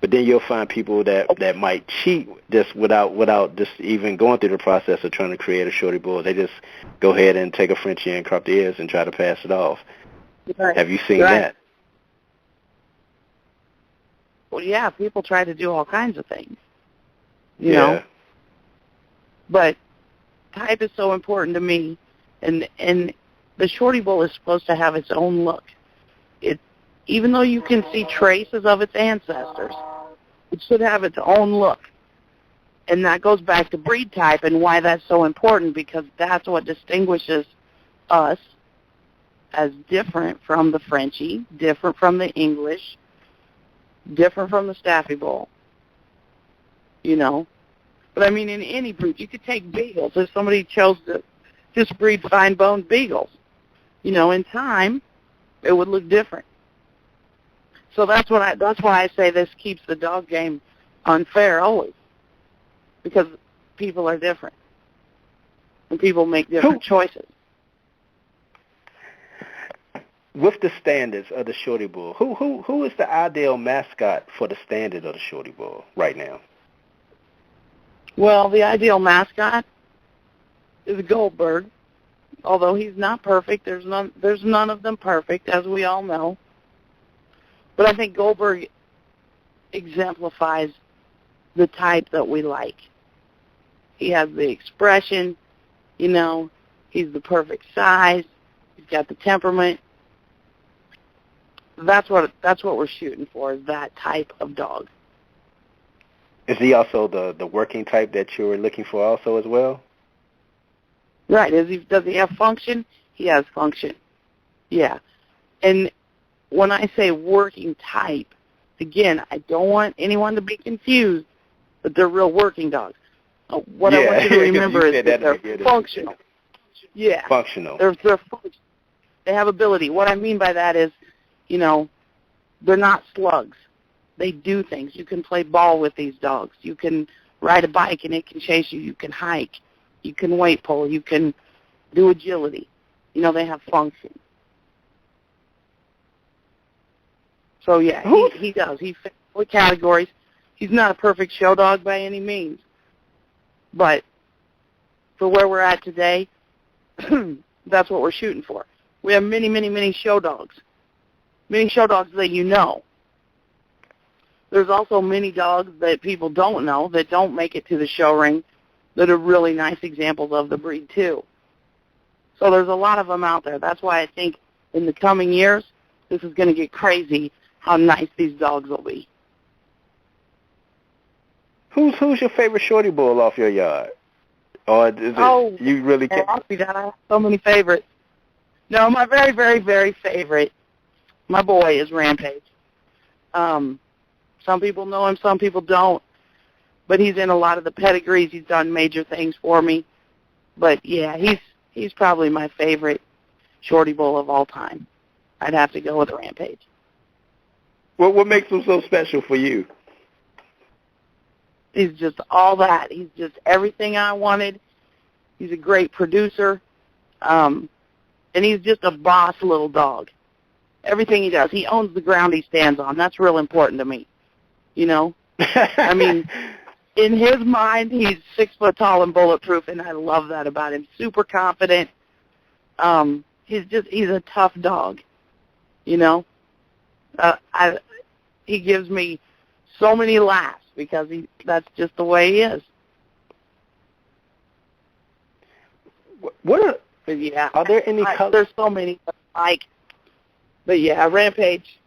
But then you'll find people that might cheat just without just even going through the process of trying to create a Shorty bull. They just go ahead and take a Frenchie and crop the ears and try to pass it off.
Right.
Have you seen that?
Well, yeah, people try to do all kinds of things. You know? But type is so important to me, and the Shorty bull is supposed to have its own look. Even though you can see traces of its ancestors, it should have its own look. And that goes back to breed type and why that's so important, because that's what distinguishes us as different from the Frenchie, different from the English, different from the Staffy bull. You know? But, I mean, in any breed, you could take beagles. If somebody chose to just breed fine-boned beagles, you know, in time, it would look different. So that's why I say this keeps the dog game unfair always, because people are different, and people make different choices.
with the standards of the Shorty Bull, who is the ideal mascot for the standard of the Shorty Bull right now?
Well, the ideal mascot is a Goldberg, although he's not perfect. There's none of them perfect, as we all know. But I think Goldberg exemplifies the type that we like. He has the expression, you know, he's the perfect size, he's got the temperament. That's what we're shooting for, is that type of dog.
Is he also the working type that you were looking for also as well?
Right. Does he have function? He has function. Yeah. And when I say working type, again, I don't want anyone to be confused that they're real working dogs. What I want you to remember is that they're functional. Yeah.
Functional.
They're functional. They have ability. What I mean by that is, you know, they're not slugs. They do things. You can play ball with these dogs. You can ride a bike and it can chase you. You can hike. You can weight pull. You can do agility. You know, they have function. So, yeah, he does. He fits all the categories. He's not a perfect show dog by any means. But for where we're at today, that's what we're shooting for. We have many, many, many show dogs. Many show dogs that you know. There's also many dogs that people don't know that don't make it to the show ring that are really nice examples of the breed, too. So there's a lot of them out there. That's why I think in the coming years, this is going to get crazy how nice these dogs will be.
Who's your favorite Shorty Bull off your yard? Or is it you really can't?
I have so many favorites. No, my very, very, very favorite, my boy, is Rampage. Some people know him, some people don't. But he's in a lot of the pedigrees. He's done major things for me. But, yeah, he's probably my favorite Shorty Bull of all time. I'd have to go with Rampage.
What makes him so special for you?
He's just all that. He's just everything I wanted. He's a great producer. And he's just a boss little dog. Everything he does. He owns the ground he stands on. That's real important to me. You know? I mean, in his mind, he's 6 foot tall and bulletproof, and I love that about him. Super confident. He's a tough dog. You know? He gives me so many laughs because that's just the way he is.
Are there any colors?
There's so many like, but yeah, Rampage.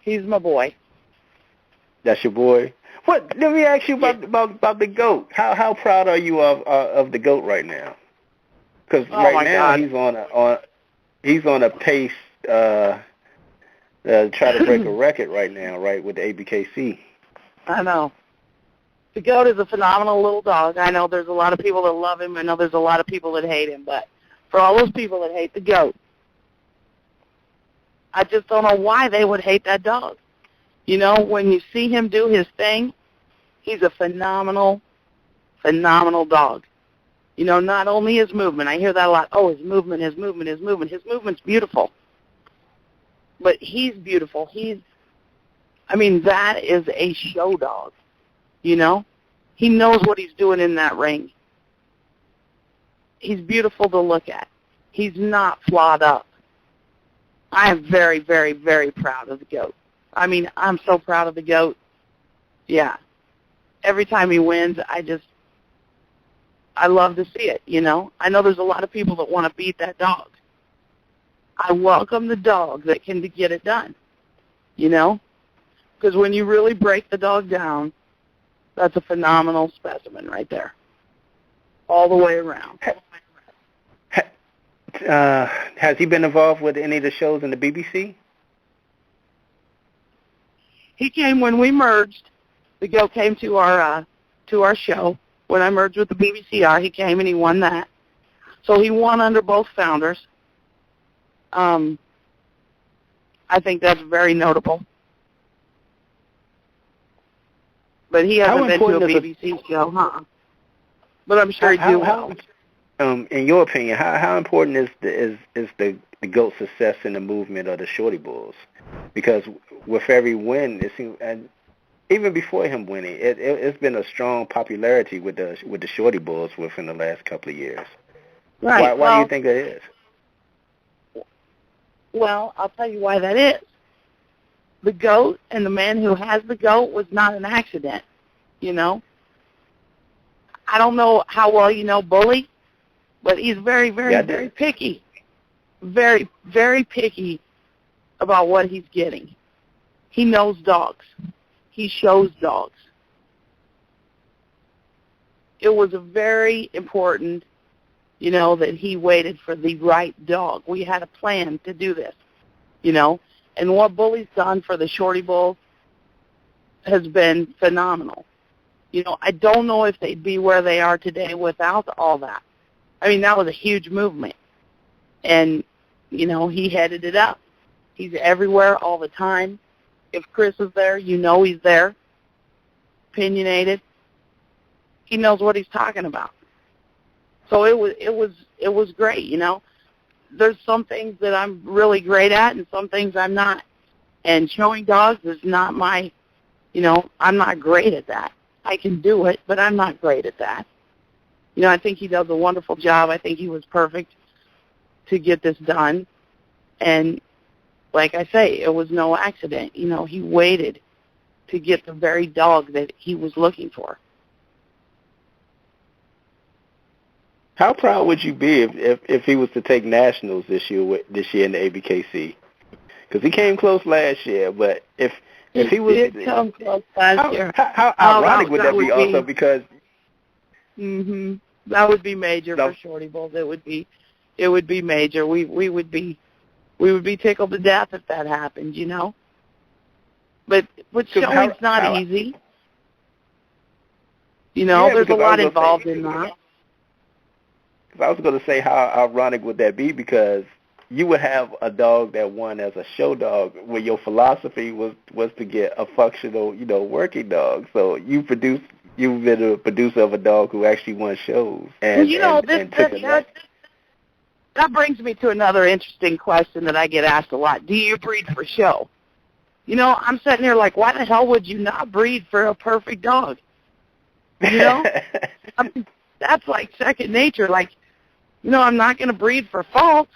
He's my boy.
That's your boy. Let me ask you about the goat. How proud are you of the goat right now? Because right now he's on a pace to try to break a record right now, right, with the ABKC.
I know. The goat is a phenomenal little dog. I know there's a lot of people that love him. I know there's a lot of people that hate him. But for all those people that hate the goat, I just don't know why they would hate that dog. You know, when you see him do his thing, he's a phenomenal, phenomenal dog. You know, not only his movement. I hear that a lot. Oh, his movement. His movement's beautiful. But he's beautiful. That is a show dog. You know? He knows what he's doing in that ring. He's beautiful to look at. He's not flawed up. I am very, very, very proud of the goat. I'm so proud of the goat. Yeah. Every time he wins, I love to see it, you know? I know there's a lot of people that want to beat that dog. I welcome the dog that can get it done, you know? Because when you really break the dog down, that's a phenomenal specimen right there, all the way around.
Has he been involved with any of the shows in the BBC?
He came when we merged. The goat came to our show. When I merged with the BBCR, he came and he won that. So he won under both founders. I think that's very notable. But he hasn't been to a BBC show, huh? But I'm sure he do well.
In your opinion, how important is the GOAT success in the movement of the Shorty Bulls, because with every win, it seems, and even before him winning, it's been a strong popularity with the Shorty Bulls within the last couple of years.
Right.
Why do you think that is?
Well, I'll tell you why that is. The GOAT and the man who has the GOAT was not an accident, you know. I don't know how well you know Bully, but he's very, very, very picky. Very, very picky about what he's getting. He knows dogs. He shows dogs. It was a very important, you know, that he waited for the right dog. We had a plan to do this, you know. And what Bully's done for the Shorty Bulls has been phenomenal. You know, I don't know if they'd be where they are today without all that. I mean, that was a huge movement. And, you know, he headed it up. He's everywhere all the time. If Chris is there, you know he's there. Opinionated. He knows what he's talking about. So it was great, you know. There's some things that I'm really great at and some things I'm not. And showing dogs is not my, you know, I'm not great at that. I can do it, but I'm not great at that. You know, I think he does a wonderful job. I think he was perfect to get this done. And like I say, it was no accident. You know, he waited to get the very dog that he was looking for.
How proud would you be if he was to take nationals this year in the ABKC? Because he came close last year, but if he was,
did come close last year.
How ironic would that be also? Because
that would be major for Shorty Bulls. It would be major. We would be tickled to death if that happened, you know. But showing's not easy. You know, there's a lot involved in that.
I was going to say, how ironic would that be? Because you would have a dog that won as a show dog, where your philosophy was to get a functional, you know, working dog. So you've been a producer of a dog who actually won shows. And
you know, that brings me to another interesting question that I get asked a lot. Do you breed for show? You know, I'm sitting here like, why the hell would you not breed for a perfect dog? You know? I mean, that's like second nature. Like, you know, I'm not going to breed for fault.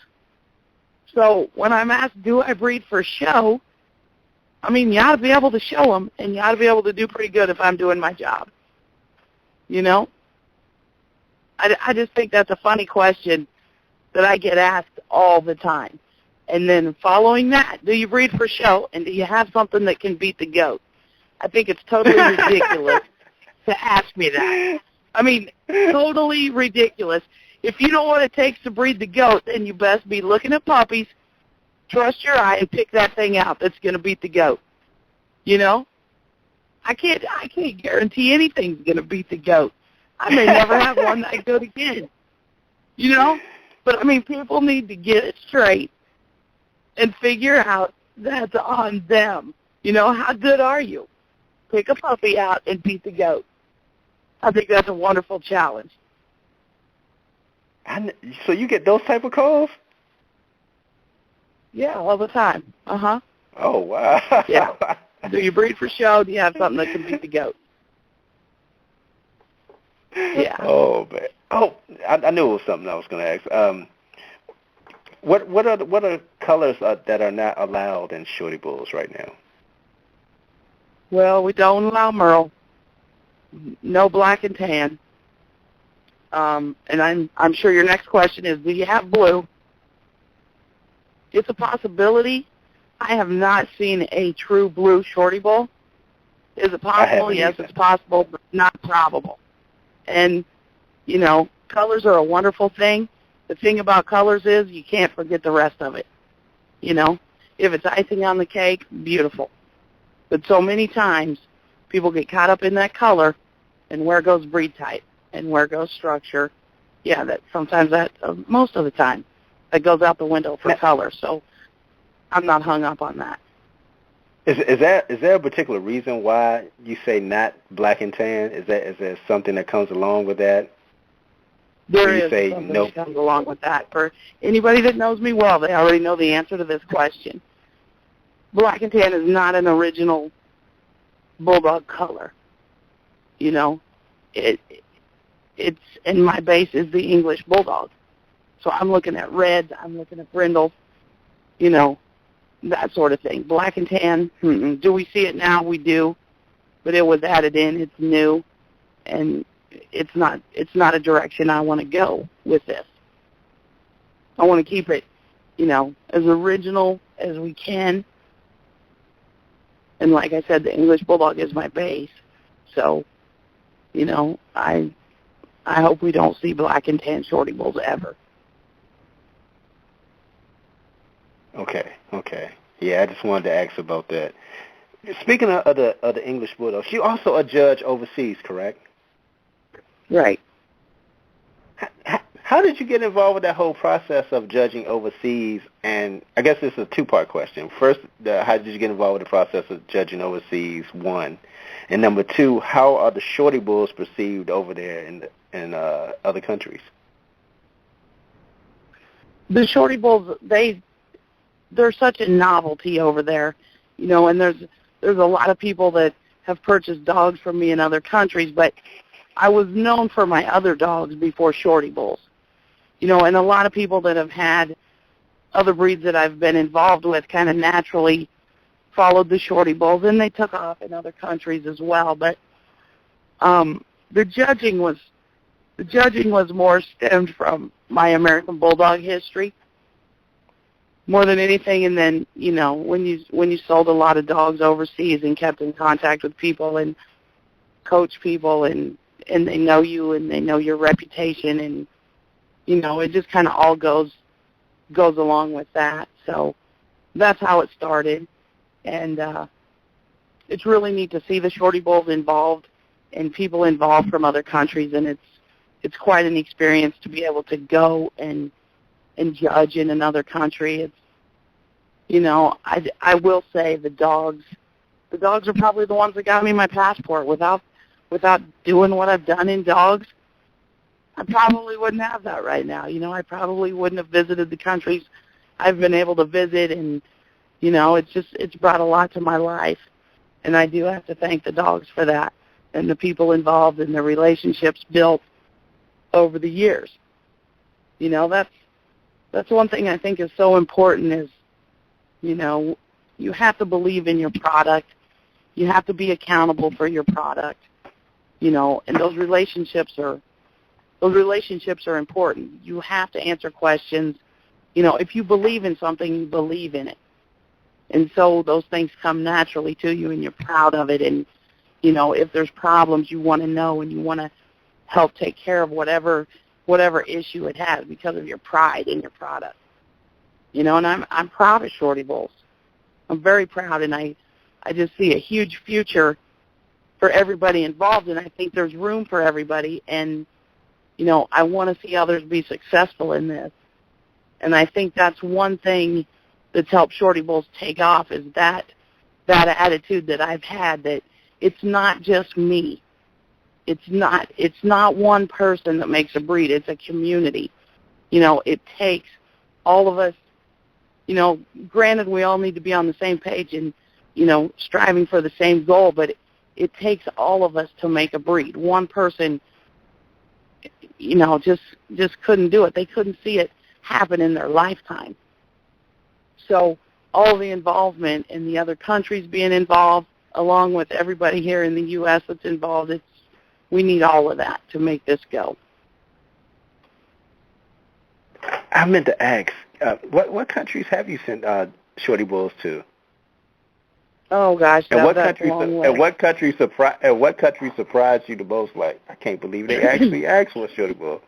So when I'm asked, do I breed for show, I mean, you ought to be able to show them, and you ought to be able to do pretty good if I'm doing my job. You know? I just think that's a funny question that I get asked all the time. And then following that, do you breed for show, and do you have something that can beat the GOAT? I think it's totally ridiculous to ask me that. I mean, totally ridiculous. If you know what it takes to breed the GOAT, then you best be looking at puppies, trust your eye, and pick that thing out that's going to beat the GOAT. You know? I can't guarantee anything's going to beat the GOAT. I may never have one that good again. You know? But, I mean, people need to get it straight and figure out that's on them. You know, how good are you? Pick a puppy out and beat the GOAT. I think that's a wonderful challenge.
So you get those type of calls?
Yeah, all the time. Uh-huh.
Oh, wow.
Yeah. Do you breed for show? Do you have something that can beat the GOAT? Yeah.
Oh, man. Oh, I knew it was something I was going to ask. What are colors that are not allowed in Shorty Bulls right now?
Well, we don't allow Merle. No black and tan. And I'm sure your next question is, do you have blue? It's a possibility. I have not seen a true blue Shorty Bull. Is it possible? Yes, it's possible, but not probable. And, you know, colors are a wonderful thing. The thing about colors is you can't forget the rest of it. You know, if it's icing on the cake, beautiful. But so many times people get caught up in that color, and where goes breed type and where goes structure. Yeah, that sometimes that most of the time that goes out the window for color. So I'm not hung up on that.
Is there a particular reason why you say not black and tan? Is there something that comes along with that?
There
when you
is
say
something
no?
that comes along with that. For anybody that knows me well, they already know the answer to this question. Black and tan is not an original bulldog color. You know, it's in my base is the English bulldog. So I'm looking at reds, I'm looking at brindles, you know, that sort of thing. Black and tan, do we see it now? We do, but it was added in. It's new, and it's not a direction I want to go with this. I want to keep it, you know, as original as we can. And like I said, the English bulldog is my base. So, you know, I hope we don't see black and tan Shorty bulls ever.
Okay. Yeah, I just wanted to ask about that. Speaking of the English bulldogs, you're also a judge overseas, correct?
Right.
How did you get involved with that whole process of judging overseas? And I guess this is a two-part question. First, how did you get involved with the process of judging overseas, one? And number two, how are the Shorty bulls perceived over there in other countries?
The Shorty bulls, they're such a novelty over there, you know, and there's a lot of people that have purchased dogs from me in other countries, but I was known for my other dogs before Shorty bulls. You know, and a lot of people that have had other breeds that I've been involved with kind of naturally followed the Shorty bulls, and they took off in other countries as well. But the judging was more stemmed from my American Bulldog history more than anything. And then, you know, when you sold a lot of dogs overseas and kept in contact with people and coach people, and they know you and they know your reputation, and you know, it just kind of all goes along with that. So that's how it started, and it's really neat to see the Shorty bulls involved and people involved from other countries, and it's quite an experience to be able to go and judge in another country. It's, you know, I will say the dogs are probably the ones that got me my passport. Without doing what I've done in dogs, I probably wouldn't have that right now. You know, I probably wouldn't have visited the countries I've been able to visit, and, you know, it's brought a lot to my life. And I do have to thank the dogs for that, and the people involved and the relationships built over the years. You know, that's one thing I think is so important is, you know, you have to believe in your product. You have to be accountable for your product, you know, and those relationships are important. You have to answer questions. You know, if you believe in something, you believe in it. And so those things come naturally to you, and you're proud of it. And, you know, if there's problems, you want to know, and you want to help take care of whatever issue it has because of your pride in your product. You know, and I'm proud of Shorty bulls. I'm very proud, and I just see a huge future for everybody involved, and I think there's room for everybody. And, you know, I want to see others be successful in this. And I think that's one thing that's helped Shorty bulls take off is that attitude that I've had, that it's not just me. It's not one person that makes a breed. It's a community. You know, it takes all of us. You know, granted, we all need to be on the same page and, you know, striving for the same goal, but it takes all of us to make a breed. One person, you know, just couldn't do it. They couldn't see it happen in their lifetime. So all the involvement in the other countries being involved, along with everybody here in the U.S. that's involved, we need all of that to make this go.
I meant to ask, what countries have you sent Shorty bulls to?
Oh gosh,
that's
a long way.
And what country surprised you the most? Like, I can't believe they actually asked for a Shorty bull.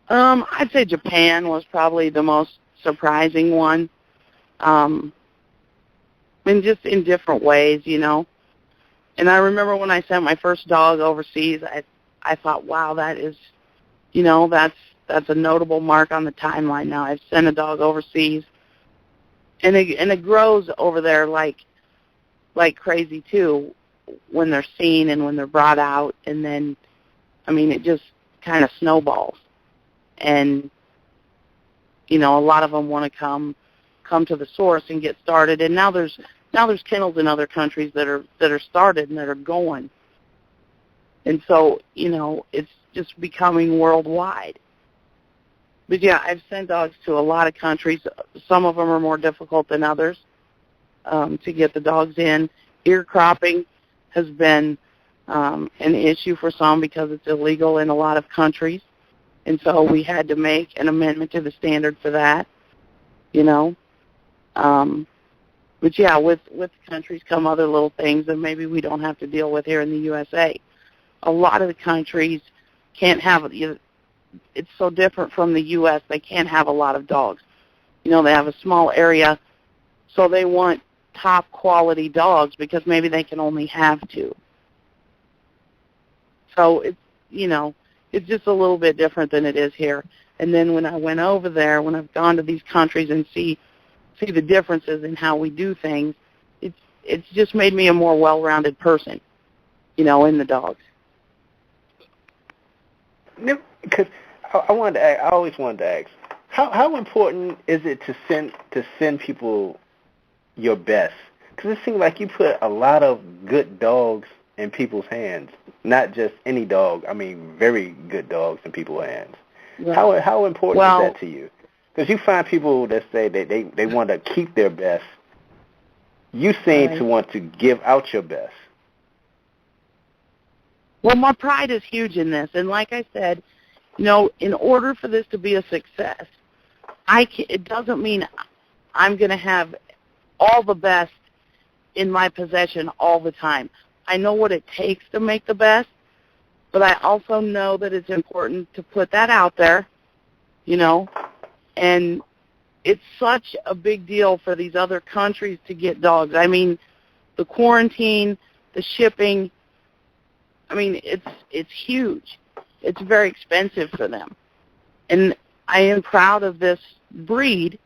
I'd say Japan was probably the most surprising one. And just in different ways, you know. And I remember when I sent my first dog overseas, I thought, wow, that is, you know, that's a notable mark on the timeline now. I've sent a dog overseas, and it grows over there like crazy too, when they're seen and when they're brought out. And then, I mean, it kind of snowballs. And, you know, a lot of them want to come to the source and get started. And now there's kennels in other countries that are started and that are going. And so, you know, it's just becoming worldwide. But yeah, I've sent dogs to a lot of countries. Some of them are more difficult than others to get the dogs in. Ear cropping has been an issue for some because it's illegal in a lot of countries. And so we had to make an amendment to the standard for that, you know. But yeah, with countries come other little things that maybe we don't have to deal with here in the USA. A lot of the countries can't have, it's so different from the U.S., they can't have a lot of dogs. You know, they have a small area, so they want top quality dogs because maybe they can only have two. So it's, you know, it's just a little bit different than it is here. And then when I went over there, when I've gone to these countries and see the differences in how we do things, it's just made me a more well-rounded person, you know, in the dogs.
Because I always wanted to ask, how important is it to send people your best? Because it seems like you put a lot of good dogs in people's hands, not just any dog. I mean, very good dogs in people's hands. Right. How important is that to you? Because you find people that say they want to keep their best. You seem to want to give out your best.
Well, my pride is huge in this. And like I said, you know, in order for this to be a success, it doesn't mean I'm going to have all the best in my possession all the time. I know what it takes to make the best, but I also know that it's important to put that out there, you know, and it's such a big deal for these other countries to get dogs. I mean, the quarantine, the shipping, I mean, it's huge. It's very expensive for them. And I am proud of this breed,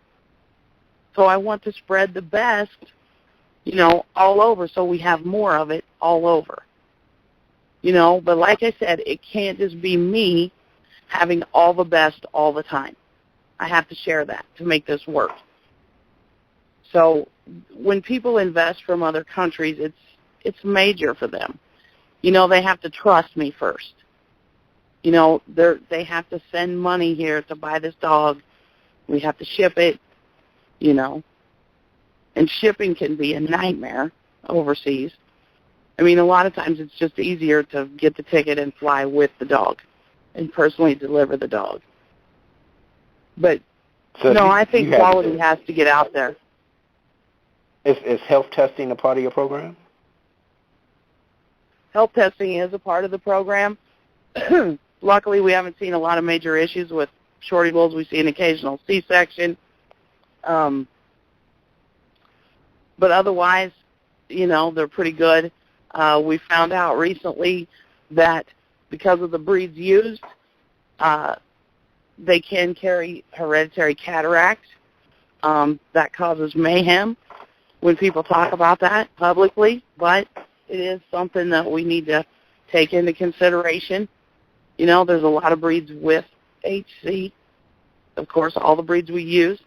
so I want to spread the best, you know, all over so we have more of it all over. You know, but like I said, it can't just be me having all the best all the time. I have to share that to make this work. So when people invest from other countries, it's major for them. You know, they have to trust me first. You know, they have to send money here to buy this dog. We have to ship it, you know. And shipping can be a nightmare overseas. I mean, a lot of times it's just easier to get the ticket and fly with the dog and personally deliver the dog. But, so no, I think quality has to get out there.
Is health testing a part of your program?
Health testing is a part of the program. Luckily, we haven't seen a lot of major issues with Shorty bulls. We see an occasional C-section. But otherwise, you know, they're pretty good. We found out recently that because of the breeds used, they can carry hereditary cataract. That causes mayhem when people talk about that publicly, but it is something that we need to take into consideration. You know, there's a lot of breeds with HC. Of course, all the breeds we used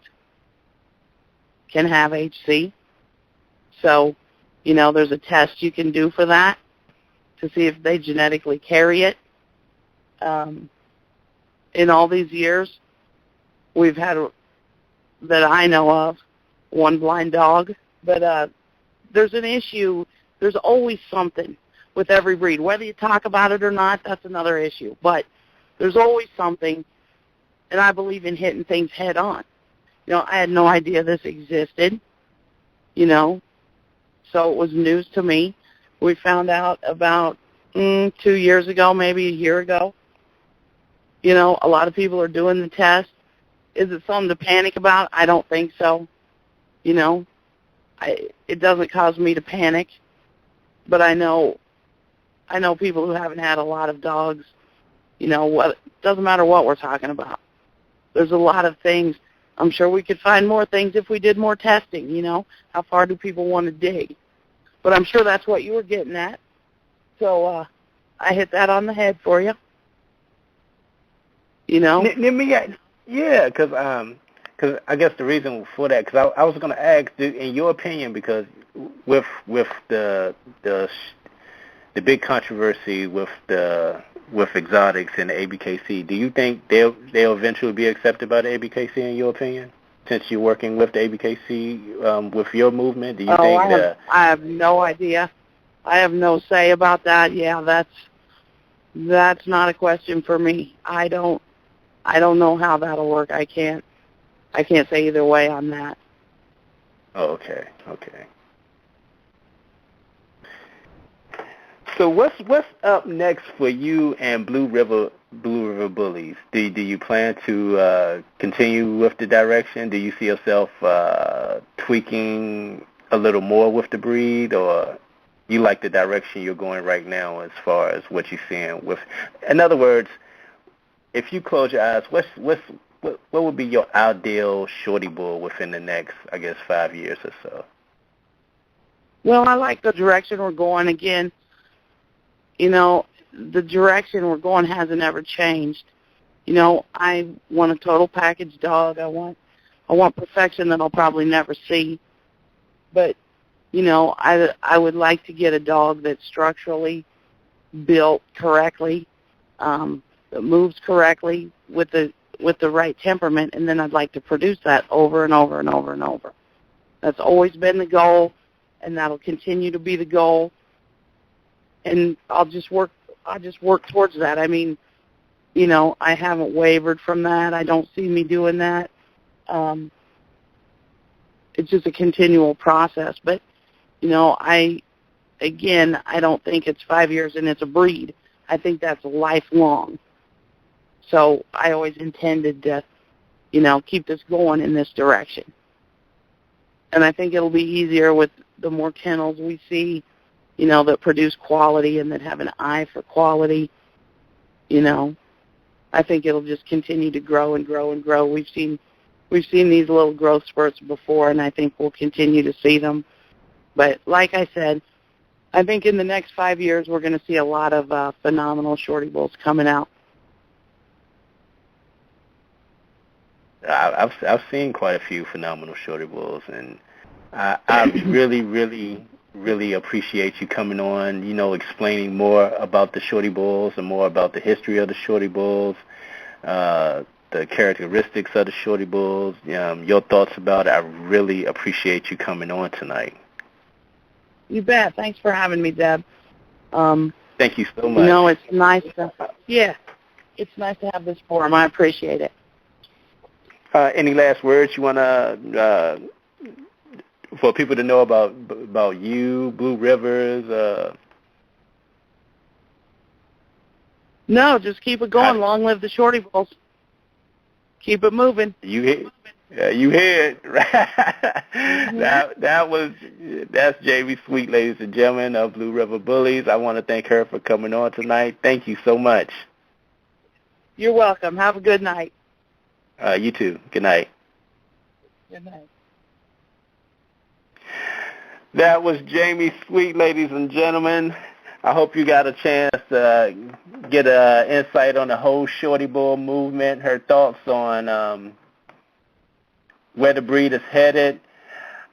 can have HC. So, you know, there's a test you can do for that to see if they genetically carry it. In all these years, we've had, that I know of, one blind dog. But there's an issue. There's always something with every breed. Whether you talk about it or not, that's another issue. But there's always something, and I believe in hitting things head on. You know, I had no idea this existed, you know, so it was news to me. We found out about 2 years ago, maybe a year ago. You know, a lot of people are doing the test. Is it something to panic about? I don't think so. You know, it doesn't cause me to panic. But I know people who haven't had a lot of dogs. You know, it doesn't matter what we're talking about. There's a lot of things. I'm sure we could find more things if we did more testing, you know. How far do people want to dig? But I'm sure that's what you were getting at. So I hit that on the head for you.
Let me, yeah, because I guess the reason for that, because I was going to ask, in your opinion, because with the big controversy with exotics and the ABKC, do you think they'll eventually be accepted by the ABKC in your opinion? Since you're working with the ABKC with your movement, do you think that?
I have no idea. I have no say about that. Yeah, that's not a question for me. I don't know how that'll work. I can't say either way on that.
Oh, okay. So what's up next for you and Blue River Bullies? Do you plan to continue with the direction? Do you see yourself tweaking a little more with the breed, or you like the direction you're going right now as far as what you're seeing with? In other words, if you close your eyes, what would be your ideal Shorty bull within the next, I guess, 5 years or so?
Well, I like the direction we're going. Again, the direction we're going hasn't ever changed. I want a total package dog. I want perfection that I'll probably never see. But, I would like to get a dog that's structurally built correctly, that moves correctly with the right temperament, and then I'd like to produce that over and over and over and over. That's always been the goal, and that'll continue to be the goal. And I'll just work towards that. I mean, I haven't wavered from that. I don't see me doing that. It's just a continual process. But, I don't think it's 5 years and it's a breed. I think that's lifelong. So I always intended to, keep this going in this direction. And I think it'll be easier with the more kennels we see, that produce quality and that have an eye for quality. I think it'll just continue to grow and grow and grow. We've seen these little growth spurts before, and I think we'll continue to see them. But like I said, I think in the next 5 years we're going to see a lot of phenomenal Shorty bulls coming out.
I've seen quite a few phenomenal Shorty bulls, and I really appreciate you coming on, explaining more about the Shorty bulls and more about the history of the Shorty bulls, the characteristics of the Shorty bulls, your thoughts about it. I really appreciate you coming on tonight.
You bet. Thanks for having me, Deb.
Thank you so much.
It's nice to have this forum. I appreciate it.
Any last words you want to, for people to know about you, Blue Rivers?
No, just keep it going. Long live the Shorty bulls. Keep it moving.
You hear it. That's Jamie Sweet, ladies and gentlemen, of Blue River Bullies. I want to thank her for coming on tonight. Thank you so much.
You're welcome. Have a good night.
You too. Good night.
Good night.
That was Jamie Sweet, ladies and gentlemen. I hope you got a chance to get an insight on the whole Shorty Bull movement, her thoughts on where the breed is headed.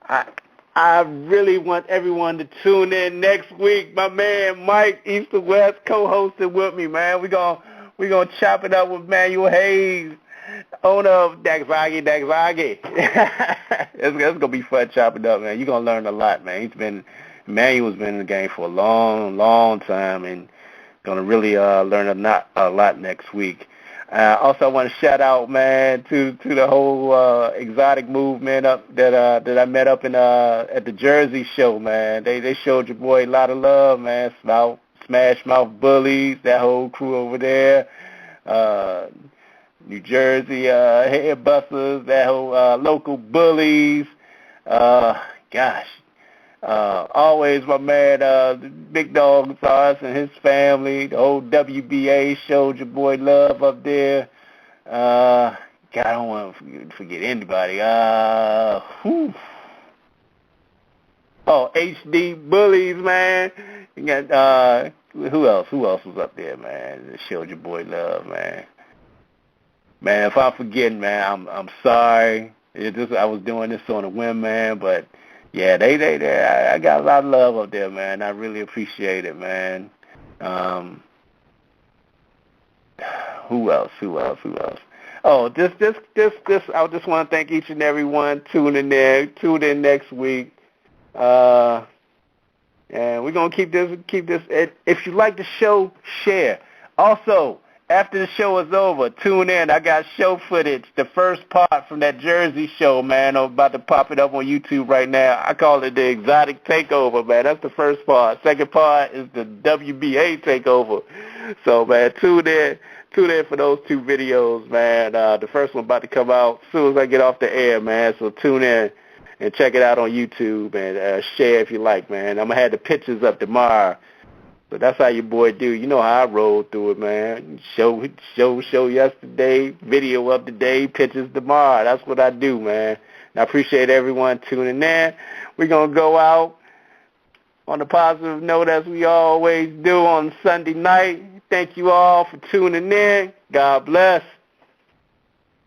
I really want everyone to tune in next week. My man Mike, East to West, co-hosted with me, man. We're gonna chop it up with Manuel Hayes, owner of Daxagi. It's going to be fun chopping up, man. You're going to learn a lot, man. Manuel's been in the game for a long, long time and going to really learn a lot next week. Also, I want to shout out, man, to the whole exotic movement that I met up at the Jersey show, man. They showed your boy a lot of love, man. Smash Mouth Bullies, that whole crew over there. New Jersey head busters, that whole local bullies. Always my man, Big Dog Sauce and his family, the whole WBA showed your boy love up there. I don't want to forget anybody. HD Bullies, man. You got who else was up there, man? That showed your boy love, man. Man, if I'm forgetting, man, I'm sorry. I was doing this on a whim, man, but yeah, I got a lot of love up there, man. I really appreciate it, man. Um, who else? Oh, this. I just want to thank each and every one tuning in. Tune in next week. And we're gonna keep this. If you like the show, share. Also, after the show is over, tune in. I got show footage, the first part from that Jersey show, man. I'm about to pop it up on YouTube right now. I call it the Exotic Takeover, man. That's the first part. Second part is the WBA Takeover. So, man, tune in for those two videos, man. The first one about to come out as soon as I get off the air, man. So tune in and check it out on YouTube and share if you like, man. I'm going to have the pictures up tomorrow. But that's how your boy do. You know how I roll through it, man. Show yesterday, video of the day, pictures tomorrow. That's what I do, man. And I appreciate everyone tuning in. We're going to go out on a positive note as we always do on Sunday night. Thank you all for tuning in. God bless.